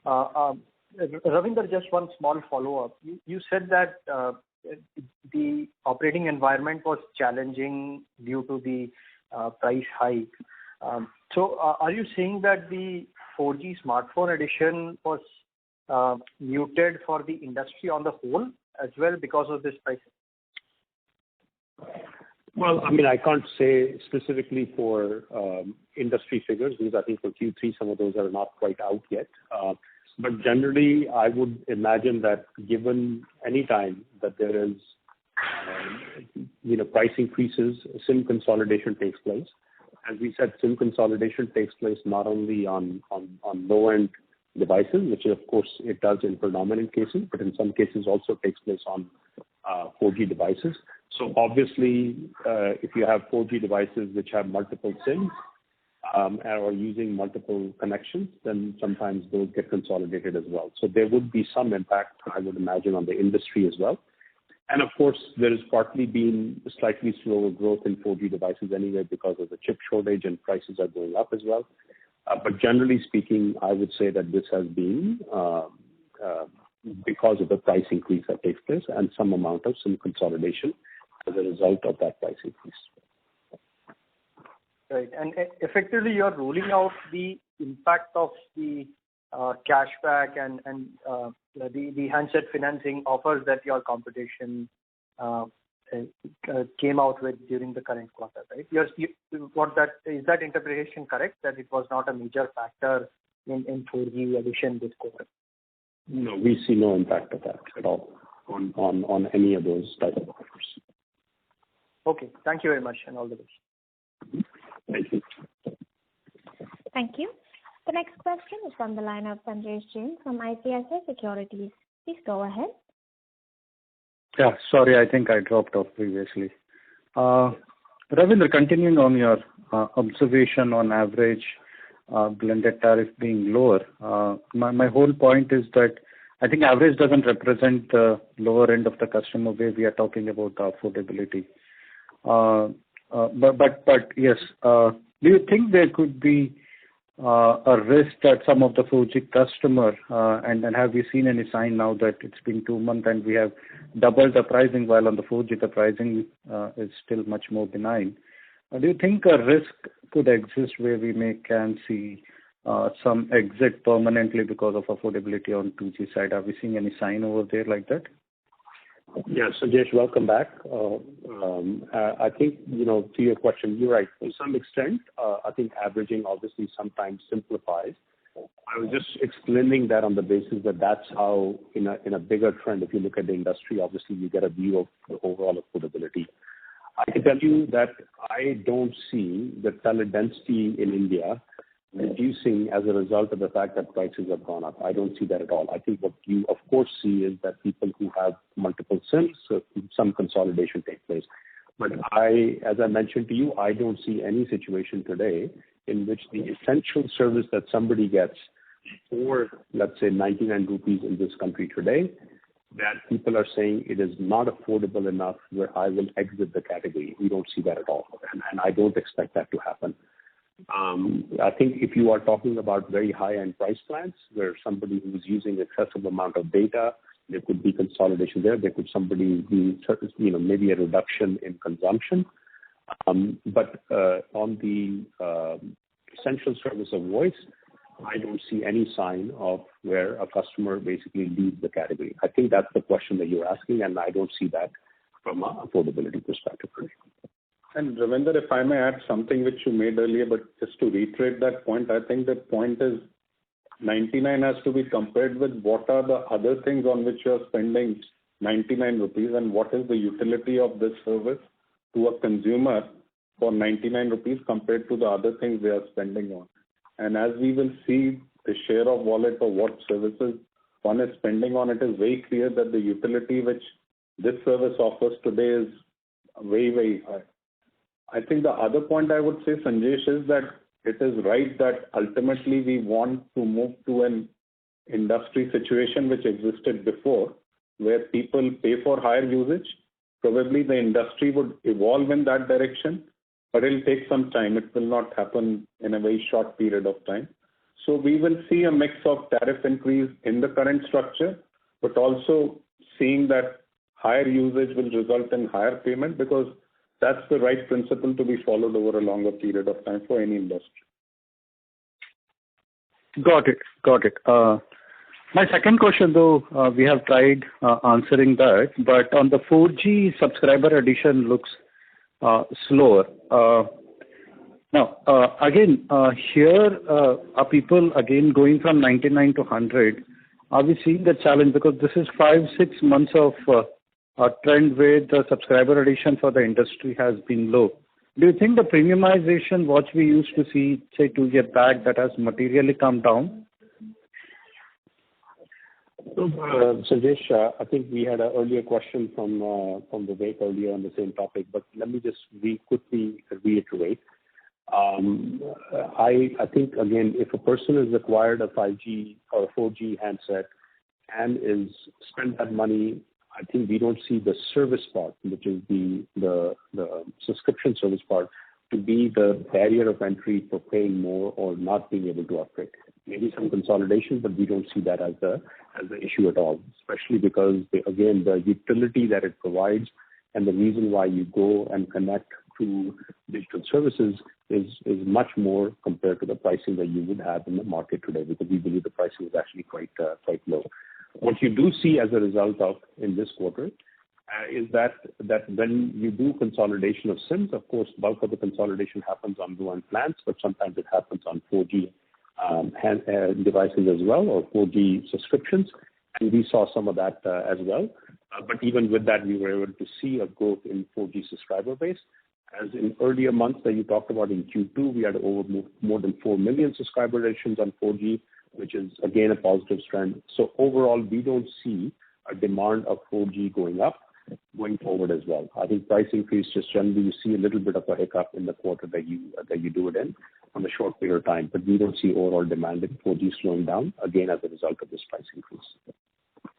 [SPEAKER 7] Ravinder, just one small follow-up. You said that the operating environment was challenging due to the price hike. So are you saying that the 4G smartphone addition was muted for the industry on the whole as well because of this price?
[SPEAKER 1] Well, I mean, I can't say specifically for industry figures because I think for Q3 some of those are not quite out yet. But generally, I would imagine that given any time that there is, price increases, SIM consolidation takes place. As we said, SIM consolidation takes place not only on low-end devices, which of course it does in predominant cases, but in some cases also takes place on 4G devices. So obviously, if you have 4G devices which have multiple SIMs or using multiple connections, then sometimes those get consolidated as well. So there would be some impact, I would imagine, on the industry as well. And of course, there has partly been slightly slower growth in 4G devices anyway because of the chip shortage and prices are going up as well. But generally speaking, I would say that this has been because of the price increase that takes place and some amount of SIM consolidation as a result of that price increase.
[SPEAKER 7] Right. And effectively, you're ruling out the impact of the cashback and the handset financing offers that your competition came out with during the current quarter, right? Is that interpretation correct, that it was not a major factor in 4G addition this quarter?
[SPEAKER 1] No, we see no impact of that at all on any of those type of offers.
[SPEAKER 7] Okay. Thank you very much and all the best.
[SPEAKER 1] Thank you.
[SPEAKER 3] Thank you. The next question is from the line of Sanjesh Jain from ICICI Securities. Please go ahead.
[SPEAKER 5] Yeah, sorry, I think I dropped off previously. Ravinder, continuing on your observation on average blended tariff being lower, my whole point is that I think average doesn't represent the lower end of the customer where we are talking about affordability. But yes, do you think there could be a risk that some of the 4G customer, and have you seen any sign now that it's been 2 months and we have doubled the pricing while on the 4G the pricing is still much more benign? Do you think a risk could exist where we can see some exit permanently because of affordability on 2G side? Are we seeing any sign over there like that?
[SPEAKER 1] Yeah, Sanjesh, welcome back. I think, to your question, you're right. To some extent, I think averaging obviously sometimes simplifies. I was just explaining that on the basis that that's how, in a bigger trend, if you look at the industry, obviously you get a view of the overall affordability. I can tell you that I don't see the teledensity in India reducing as a result of the fact that prices have gone up. I don't see that at all. I think what you, of course, see is that people who have multiple SIMs, some consolidation takes place. But as I mentioned to you, I don't see any situation today in which the essential service that somebody gets for, let's say, 99 rupees in this country today, that people are saying it is not affordable enough where I will exit the category. We don't see that at all. And I don't expect that to happen. I think if you are talking about very high-end price plans where somebody who is using excessive amount of data, there could be consolidation there. There could somebody be, maybe a reduction in consumption. But on the essential service of voice, I don't see any sign of where a customer basically leaves the category. I think that's the question that you're asking, and I don't see that from an affordability perspective.
[SPEAKER 2] And Ravinder, if I may add something which you made earlier, but just to reiterate that point, I think the point is 99 has to be compared with what are the other things on which you are spending 99 rupees and what is the utility of this service to a consumer for 99 rupees compared to the other things they are spending on. And as we will see the share of wallet or what services one is spending on, it is very clear that the utility which this service offers today is very, very high. I think the other point I would say, Sanjesh, is that it is right that ultimately we want to move to an industry situation which existed before, where people pay for higher usage. Probably the industry would evolve in that direction, but it will take some time. It will not happen in a very short period of time. So we will see a mix of tariff increase in the current structure, but also seeing that higher usage will result in higher payment, because that's the right principle to be followed over a longer period of time for any industry.
[SPEAKER 5] Got it. My second question, though, we have tried answering that, but on the 4G subscriber addition looks slower. Now, again, here are people again going from 99 to 100. Are we seeing the challenge? Because this is 5-6 months of a trend where the subscriber addition for the industry has been low. Do you think the premiumization, what we used to see, say 2 years back, that has materially come down?
[SPEAKER 1] So, Sanjesh, I think we had an earlier question from Vivek earlier on the same topic, but let me just quickly reiterate. I think, again, if a person has acquired a 5G or a 4G handset and is spent that money, I think we don't see the service part, which is the subscription service part, to be the barrier of entry for paying more or not being able to upgrade. Maybe some consolidation, but we don't see that as the issue at all, especially because, again, the utility that it provides and the reason why you go and connect to digital services is much more compared to the pricing that you would have in the market today, because we believe the pricing is actually quite low. What you do see as a result of in this quarter is that when you do consolidation of SIMs, of course, bulk of the consolidation happens on one plans, but sometimes it happens on 4G devices as well, or 4G subscriptions, and we saw some of that as well. But even with that, we were able to see a growth in 4G subscriber base. As in earlier months that you talked about in Q2, we had over more than 4 million subscriber additions on 4G, which is again a positive trend. So overall, we don't see a demand of 4G going up going forward as well. I think price increase, just generally you see a little bit of a hiccup in the quarter that you do it in on a short period of time, but we don't see overall demand in 4G slowing down again as a result of this price increase.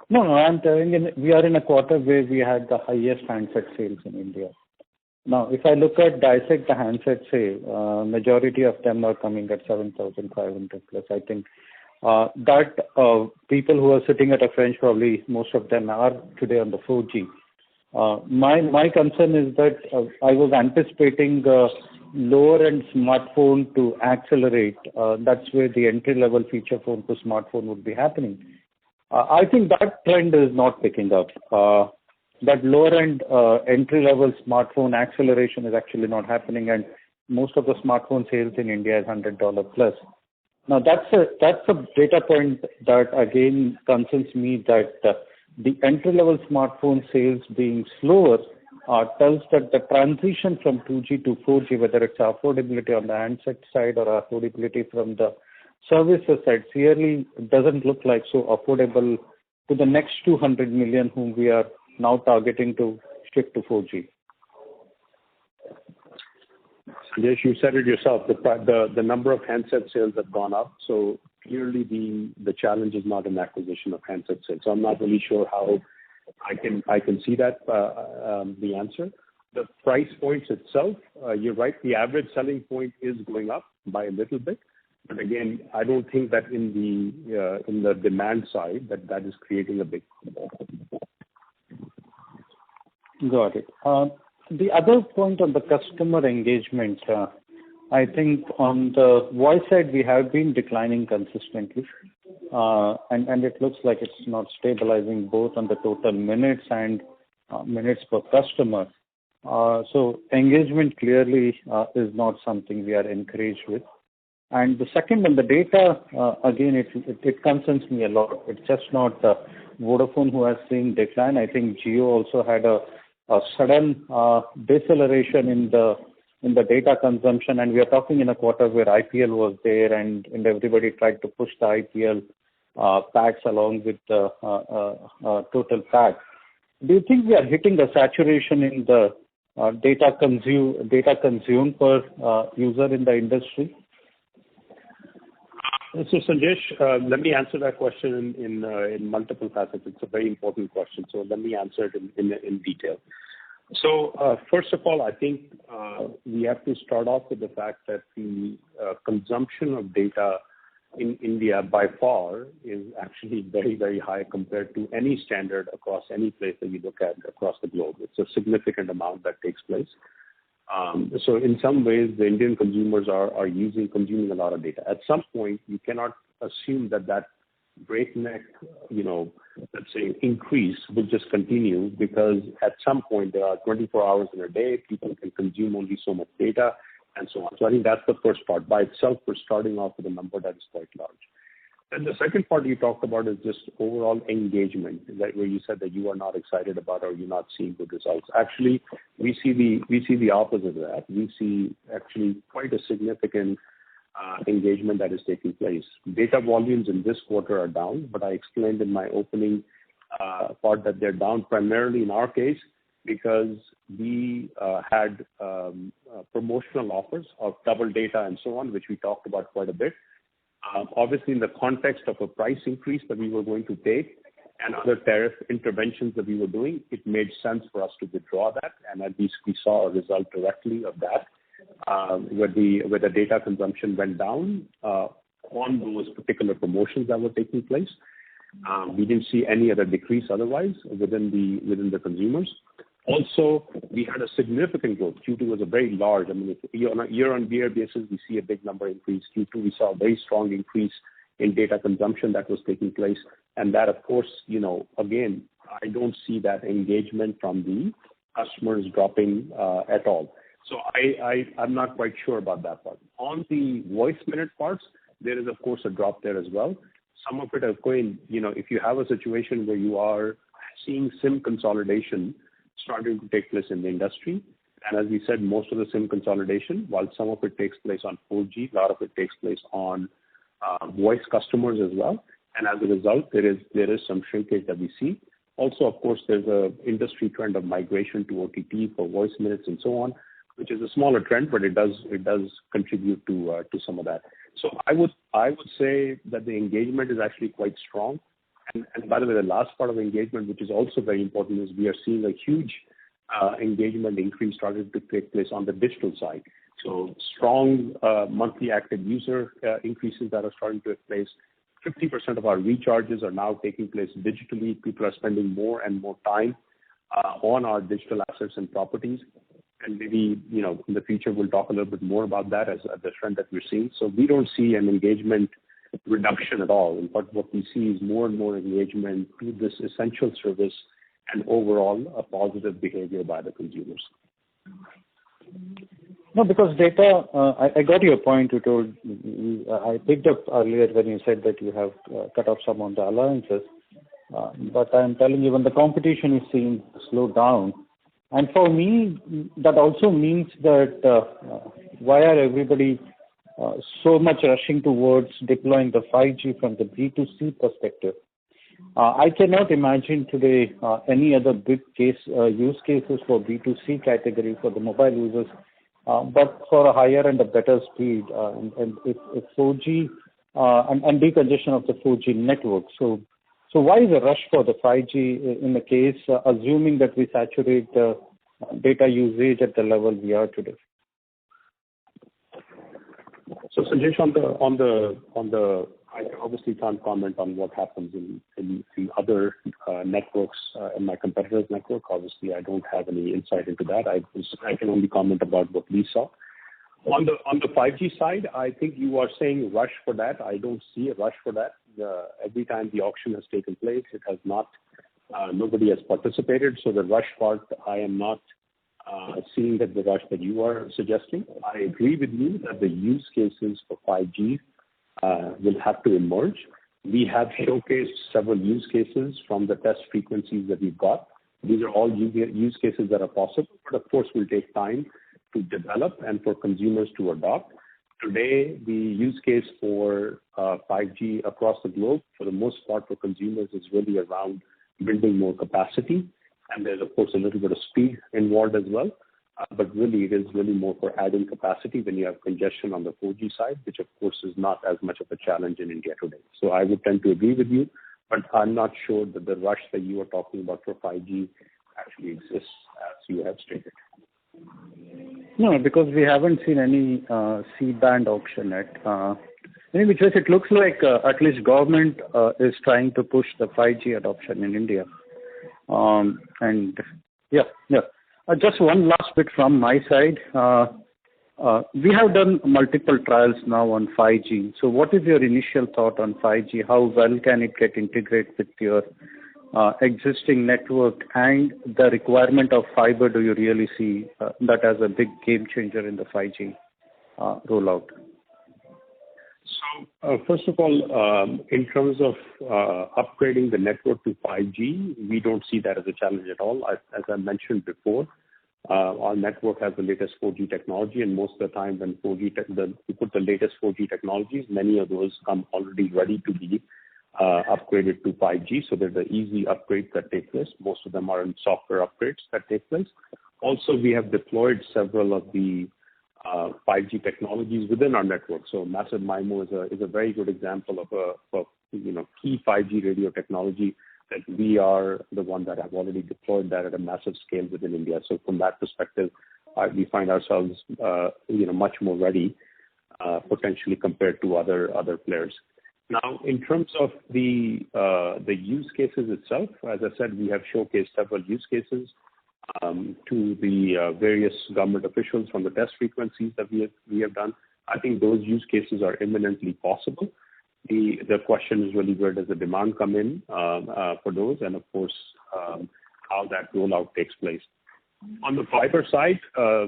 [SPEAKER 5] No, I'm telling you, we are in a quarter where we had the highest handset sales in India. Now, if I dissect the handset sale, majority of them are coming at 7,500 plus. I think that people who are sitting at a French, probably most of them are today on the 4G. My concern is that I was anticipating lower end smartphone to accelerate. That's where the entry level feature phone to smartphone would be happening. I think that trend is not picking up. That lower end entry level smartphone acceleration is actually not happening, and most of the smartphone sales in India is $100 plus. Now that's a data point that again concerns me, that the entry level smartphone sales being slower tells that the transition from 2G to 4G, whether it's affordability on the handset side or affordability from the services side, clearly doesn't look like so affordable to the next 200 million whom we are now targeting to shift to 4G.
[SPEAKER 1] Yes, you said it yourself. The number of handset sales have gone up, so clearly the challenge is not an acquisition of handset sales. So I'm not really sure how I can see that the answer. The price points itself, you're right. The average selling point is going up by a little bit, but again, I don't think that in the demand side that is creating a big.
[SPEAKER 5] Got it. The other point on the customer engagement, I think on the voice side, we have been declining consistently, and it looks like it's not stabilizing both on the total minutes and minutes per customer. So engagement clearly is not something we are encouraged with. And the second on the data, again, it concerns me a lot. It's just not Vodafone who has seen decline. I think Jio also had a sudden deceleration in the data consumption, and we are talking in a quarter where IPL was there and everybody tried to push the IPL packs along with the total pack. Do you think we are hitting a saturation in the data consumed per user in the industry?
[SPEAKER 1] So Sanjesh, let me answer that question in multiple facets. It's a very important question, so let me answer it in detail. So first of all, I think we have to start off with the fact that the consumption of data in India by far is actually very, very high compared to any standard across any place that you look at across the globe. It's a significant amount that takes place. So in some ways, the Indian consumers are consuming a lot of data. At some point, you cannot assume that breakneck, let's say, increase will just continue, because at some point there are 24 hours in a day, people can consume only so much data and so on. So I think that's the first part. By itself, we're starting off with a number that is quite large. And the second part you talked about is just overall engagement, where you said that you are not excited about or you're not seeing good results. Actually, we see the opposite of that. We see actually quite a significant engagement that is taking place. Data volumes in this quarter are down, but I explained in my opening part that they're down primarily in our case because we had promotional offers of double data and so on, which we talked about quite a bit. Obviously, in the context of a price increase that we were going to take and other tariff interventions that we were doing, it made sense for us to withdraw that, and at least we saw a result directly of that, where the data consumption went down on those particular promotions that were taking place. We didn't see any other decrease otherwise within the consumers. Also, we had a significant growth. Q2 was a very large, on a year-on-year basis, we see a big number increase. Q2, we saw a very strong increase in data consumption that was taking place. And that, of course, again, I don't see that engagement from the customers dropping at all. So I'm not quite sure about that part. On the voice minute parts, there is, of course, a drop there as well. Some of it is going, if you have a situation where you are seeing SIM consolidation starting to take place in the industry, and as we said, most of the SIM consolidation, while some of it takes place on 4G, a lot of it takes place on voice customers as well. And as a result, there is some shrinkage that we see. Also, of course, there's a industry trend of migration to OTT for voice minutes and so on, which is a smaller trend, but it does contribute to some of that. So I would say that the engagement is actually quite strong. And by the way, the last part of engagement, which is also very important, is we are seeing a huge engagement increase started to take place on the digital side. So strong monthly active user increases that are starting to take place. 50% of our recharges are now taking place digitally. People are spending more and more time on our digital assets and properties. And maybe, in the future, we'll talk a little bit more about that as the trend that we're seeing. So we don't see an engagement reduction at all. But what we see is more and more engagement through this essential service and overall a positive behavior by the consumers.
[SPEAKER 5] No, because data, I got your point. You told, I picked up earlier when you said that you have cut off some of the alliances. But I'm telling you, when the competition is seen slow down, and for me, that also means that why are everybody so much rushing towards deploying the 5G from the B2C perspective? I cannot imagine today any other big use cases for B2C category for the mobile users, but for a higher and a better speed, and if 4G and decongestion of the 4G network. So why is a rush for the 5G in the case, assuming that we saturate data usage at the level we are today?
[SPEAKER 1] So Sanjesh, on the I obviously can't comment on what happens in other networks in my competitor's network. Obviously, I don't have any insight into that. I can only comment about what we saw. On the 5G side, I think you are saying rush for that. I don't see a rush for that. Every time the auction has taken place, it has not. Nobody has participated. So the rush part, I am not seeing that the rush that you are suggesting. I agree with you that the use cases for 5G will have to emerge. We have showcased several use cases from the test frequencies that we've got. These are all use cases that are possible, but of course will take time to develop and for consumers to adopt. Today, the use case for 5G across the globe, for the most part for consumers, is really around building more capacity. And there's, of course, a little bit of speed involved as well. But really, it is really more for adding capacity when you have congestion on the 4G side, which, of course, is not as much of a challenge in India today. So I would tend to agree with you, but I'm not sure that the rush that you are talking about for 5G actually exists as you have stated.
[SPEAKER 5] No, because we haven't seen any C-band auction yet. In which case, it looks like at least government is trying to push the 5G adoption in India. Just one last bit from my side. We have done multiple trials now on 5G. So what is your initial thought on 5G? How well can it get integrated with your existing network, and the requirement of fiber? Do you really see that as a big game changer in the 5G rollout?
[SPEAKER 1] So, first of all, in terms of upgrading the network to 5G, we don't see that as a challenge at all. As I mentioned before, our network has the latest 4G technology, and most of the time when we put the latest 4G technologies, many of those come already ready to be upgraded to 5G. So there's the easy upgrades that take place. Most of them are in software upgrades that take place. Also, we have deployed several of the 5G technologies within our network. So Massive MIMO is a very good example of a key 5G radio technology that we are the one that have already deployed that at a massive scale within India. So from that perspective, we find ourselves much more ready potentially compared to other players. Now, in terms of the use cases itself, as I said, we have showcased several use cases to the various government officials from the test frequencies that we have done. I think those use cases are imminently possible. The question is really where does the demand come in for those, and of course how that rollout takes place. On the fiber side,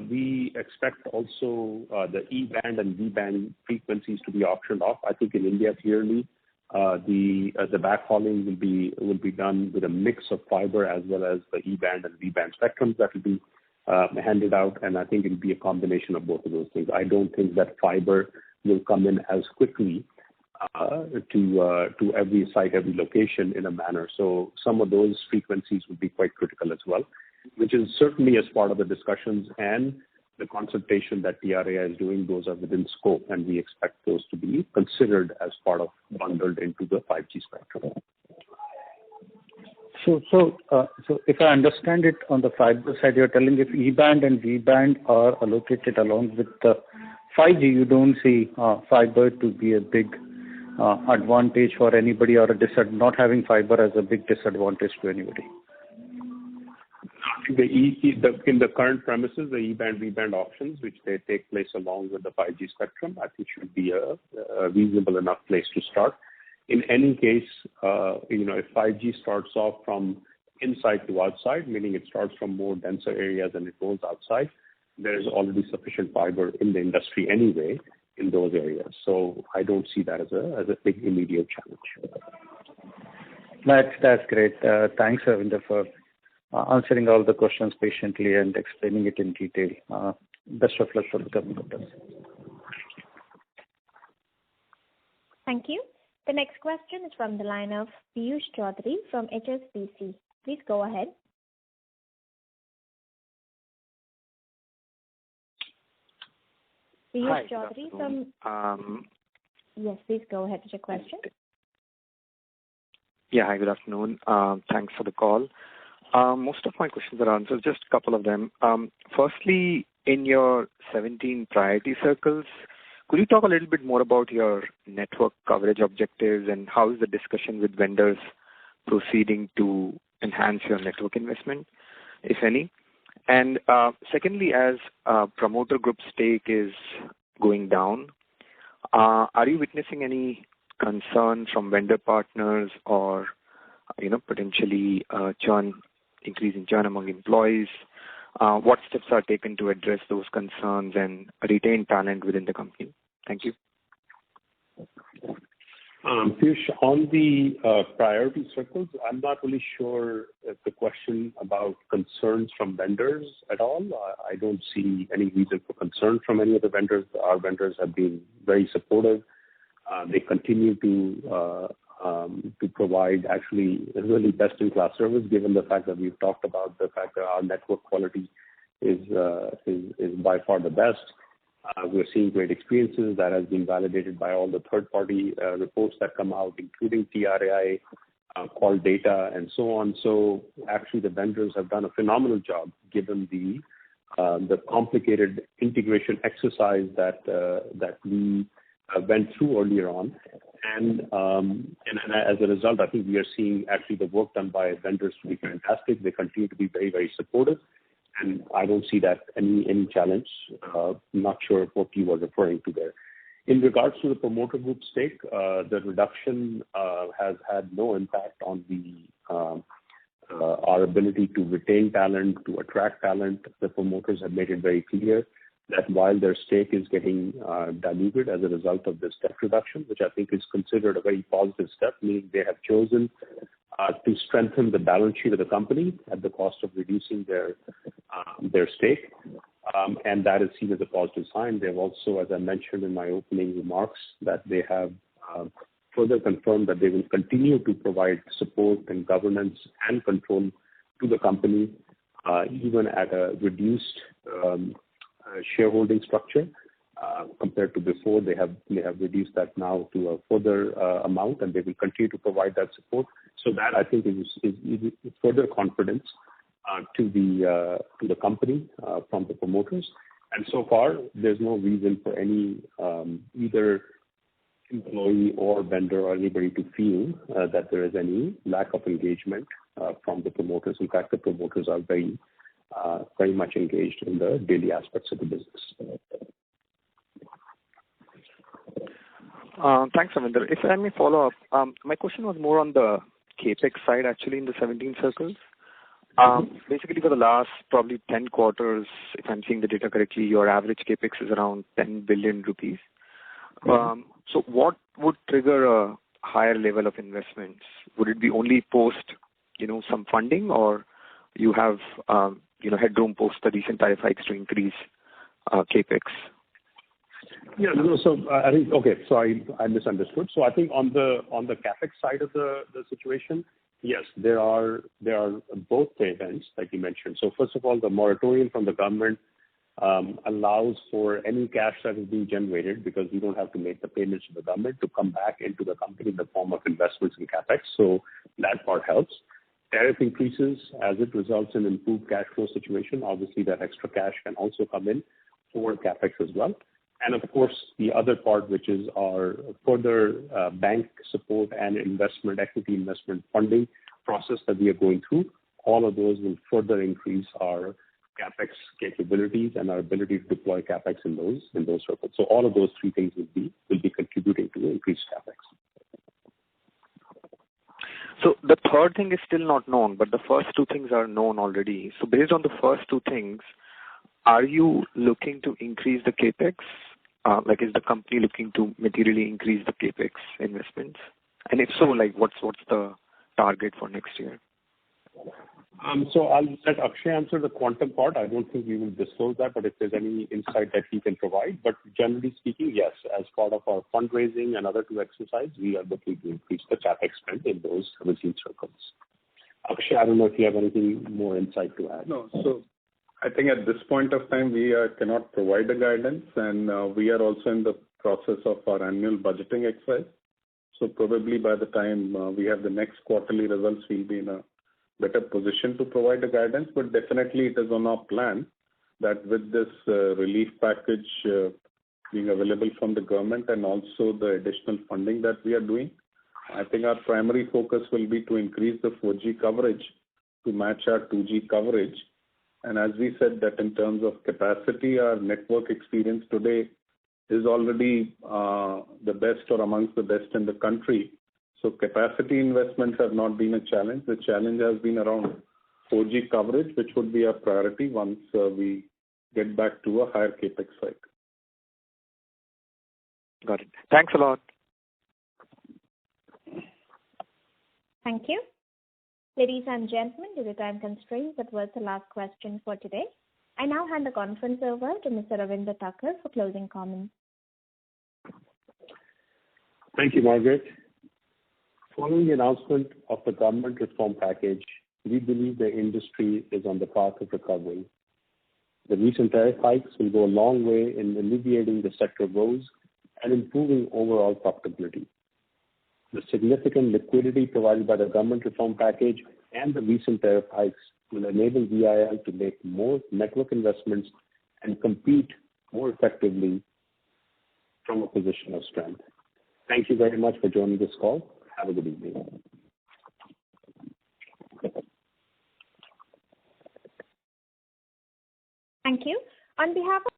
[SPEAKER 1] we expect also the E-band and V-band frequencies to be auctioned off. I think in India, clearly, the backhauling will be done with a mix of fiber as well as the E-band and V-band spectrums that will be handed out, and I think it will be a combination of both of those things. I don't think that fiber will come in as quickly to every site, every location in a manner. So some of those frequencies will be quite critical as well, which is certainly as part of the discussions and the consultation that TRAI is doing. Those are within scope, and we expect those to be considered as part of bundled into the 5G spectrum.
[SPEAKER 5] So if I understand it, on the fiber side, you're telling if E-band and V-band are allocated along with the 5G, you don't see fiber to be a big advantage for anybody, or not having fiber as a big disadvantage to anybody.
[SPEAKER 1] In the current premises, the E-band, V-band options, which they take place along with the 5G spectrum, I think should be a reasonable enough place to start. In any case, if 5G starts off from inside to outside, meaning it starts from more denser areas and it goes outside, there is already sufficient fiber in the industry anyway in those areas. So I don't see that as a big immediate challenge.
[SPEAKER 5] That's great. Thanks, Ravinder, for answering all the questions patiently and explaining it in detail. Best of luck for the coming quarters.
[SPEAKER 3] Thank you. The next question is from the line of Piyush Chaudhary from HSBC. Please go ahead. Piyush Chaudhary from... Yes, please go ahead with your question.
[SPEAKER 8] Yeah, hi, good afternoon. Thanks for the call. Most of my questions are answered, just a couple of them. Firstly, in your 17 priority circles, could you talk a little bit more about your network coverage objectives and how is the discussion with vendors proceeding to enhance your network investment, if any? And secondly, as promoter group stake is going down, are you witnessing any concern from vendor partners or, potentially increase in churn among employees? What steps are taken to address those concerns and retain talent within the company? Thank you.
[SPEAKER 1] Piyush, on the priority circles, I'm not really sure if the question about concerns from vendors at all. I don't see any reason for concern from any of the vendors. Our vendors have been very supportive. They continue to provide actually a really best-in-class service, given the fact that we've talked about the fact that our network quality is by far the best. We're seeing great experiences that has been validated by all the third-party reports that come out, including TRAI, call data, and so on. So actually, the vendors have done a phenomenal job, given the complicated integration exercise that we went through earlier on. And as a result, I think we are seeing actually the work done by vendors to be fantastic. They continue to be very, very supportive. And I don't see that any challenge. Not sure what you were referring to there. In regards to the promoter group stake, the reduction has had no impact on our ability to retain talent, to attract talent. The promoters have made it very clear that while their stake is getting diluted as a result of this debt reduction, which I think is considered a very positive step, meaning they have chosen to strengthen the balance sheet of the company at the cost of reducing their stake, and that is seen as a positive sign. They have also, as I mentioned in my opening remarks, that they have further confirmed that they will continue to provide support and governance and control to the company, even at a reduced shareholding structure compared to before. They have reduced that now to a further amount, and they will continue to provide that support. So that, I think, is further confidence to the company from the promoters. And so far, there's no reason for any either employee or vendor or anybody to feel that there is any lack of engagement from the promoters. In fact, the promoters are very much engaged in the daily aspects of the business.
[SPEAKER 8] Thanks, Ravinder. If I may follow up, my question was more on the CAPEX side, actually, in the 17 circles. Basically, for the last probably 10 quarters, if I'm seeing the data correctly, your average CAPEX is around 10 billion rupees. So what would trigger a higher level of investments? Would it be only post, some funding, or you have, headroom post the recent tariff hikes to increase CAPEX?
[SPEAKER 1] Yeah, no, so I think, okay, so I misunderstood. So I think on the CAPEX side of the situation, yes, there are both events like you mentioned. So first of all, the moratorium from the government allows for any cash that is being generated, because we don't have to make the payments to the government, to come back into the company in the form of investments in CAPEX. So that part helps. Tariff increases, as it results in improved cash flow situation, obviously that extra cash can also come in for CAPEX as well. And of course, the other part, which is our further bank support and equity investment funding process that we are going through, all of those will further increase our CAPEX capabilities and our ability to deploy CAPEX in those circles. So all of those three things will be contributing to increased CAPEX.
[SPEAKER 8] So the third thing is still not known, but the first two things are known already. So based on the first two things, are you looking to increase the CAPEX? Is the company looking to materially increase the CAPEX investments? And if so, what's the target for next year?
[SPEAKER 1] So I'll let Akshay answer the quantum part. I don't think we will disclose that, but if there's any insight that he can provide. But generally speaking, yes, as part of our fundraising and other two exercises, we are looking to increase the CAPEX spend in those 17 circles. Akshay, I don't know if you have anything more insight to add.
[SPEAKER 2] No, so I think at this point of time, we cannot provide a guidance, and we are also in the process of our annual budgeting exercise. So probably by the time we have the next quarterly results, we'll be in a better position to provide a guidance. But definitely it is on our plan that with this relief package being available from the government and also the additional funding that we are doing, I think our primary focus will be to increase the 4G coverage to match our 2G coverage. And as we said that in terms of capacity, our network experience today is already the best or amongst the best in the country. So capacity investments have not been a challenge. The challenge has been around 4G coverage, which would be our priority once we get back to a higher capex cycle.
[SPEAKER 8] Got it. Thanks a lot.
[SPEAKER 3] Thank you. Ladies and gentlemen, due to time constraints, that was the last question for today. I now hand the conference over to Mr. Ravinder Thakur for closing comments.
[SPEAKER 1] Thank you, Margaret. Following the announcement of the government reform package, we believe the industry is on the path of recovery. The recent tariff hikes will go a long way in alleviating the sector woes and improving overall profitability. The significant liquidity provided by the government reform package and the recent tariff hikes will enable VIL to make more network investments and compete more effectively from a position of strength. Thank you very much for joining this call. Have a good evening.
[SPEAKER 3] Thank you. On behalf of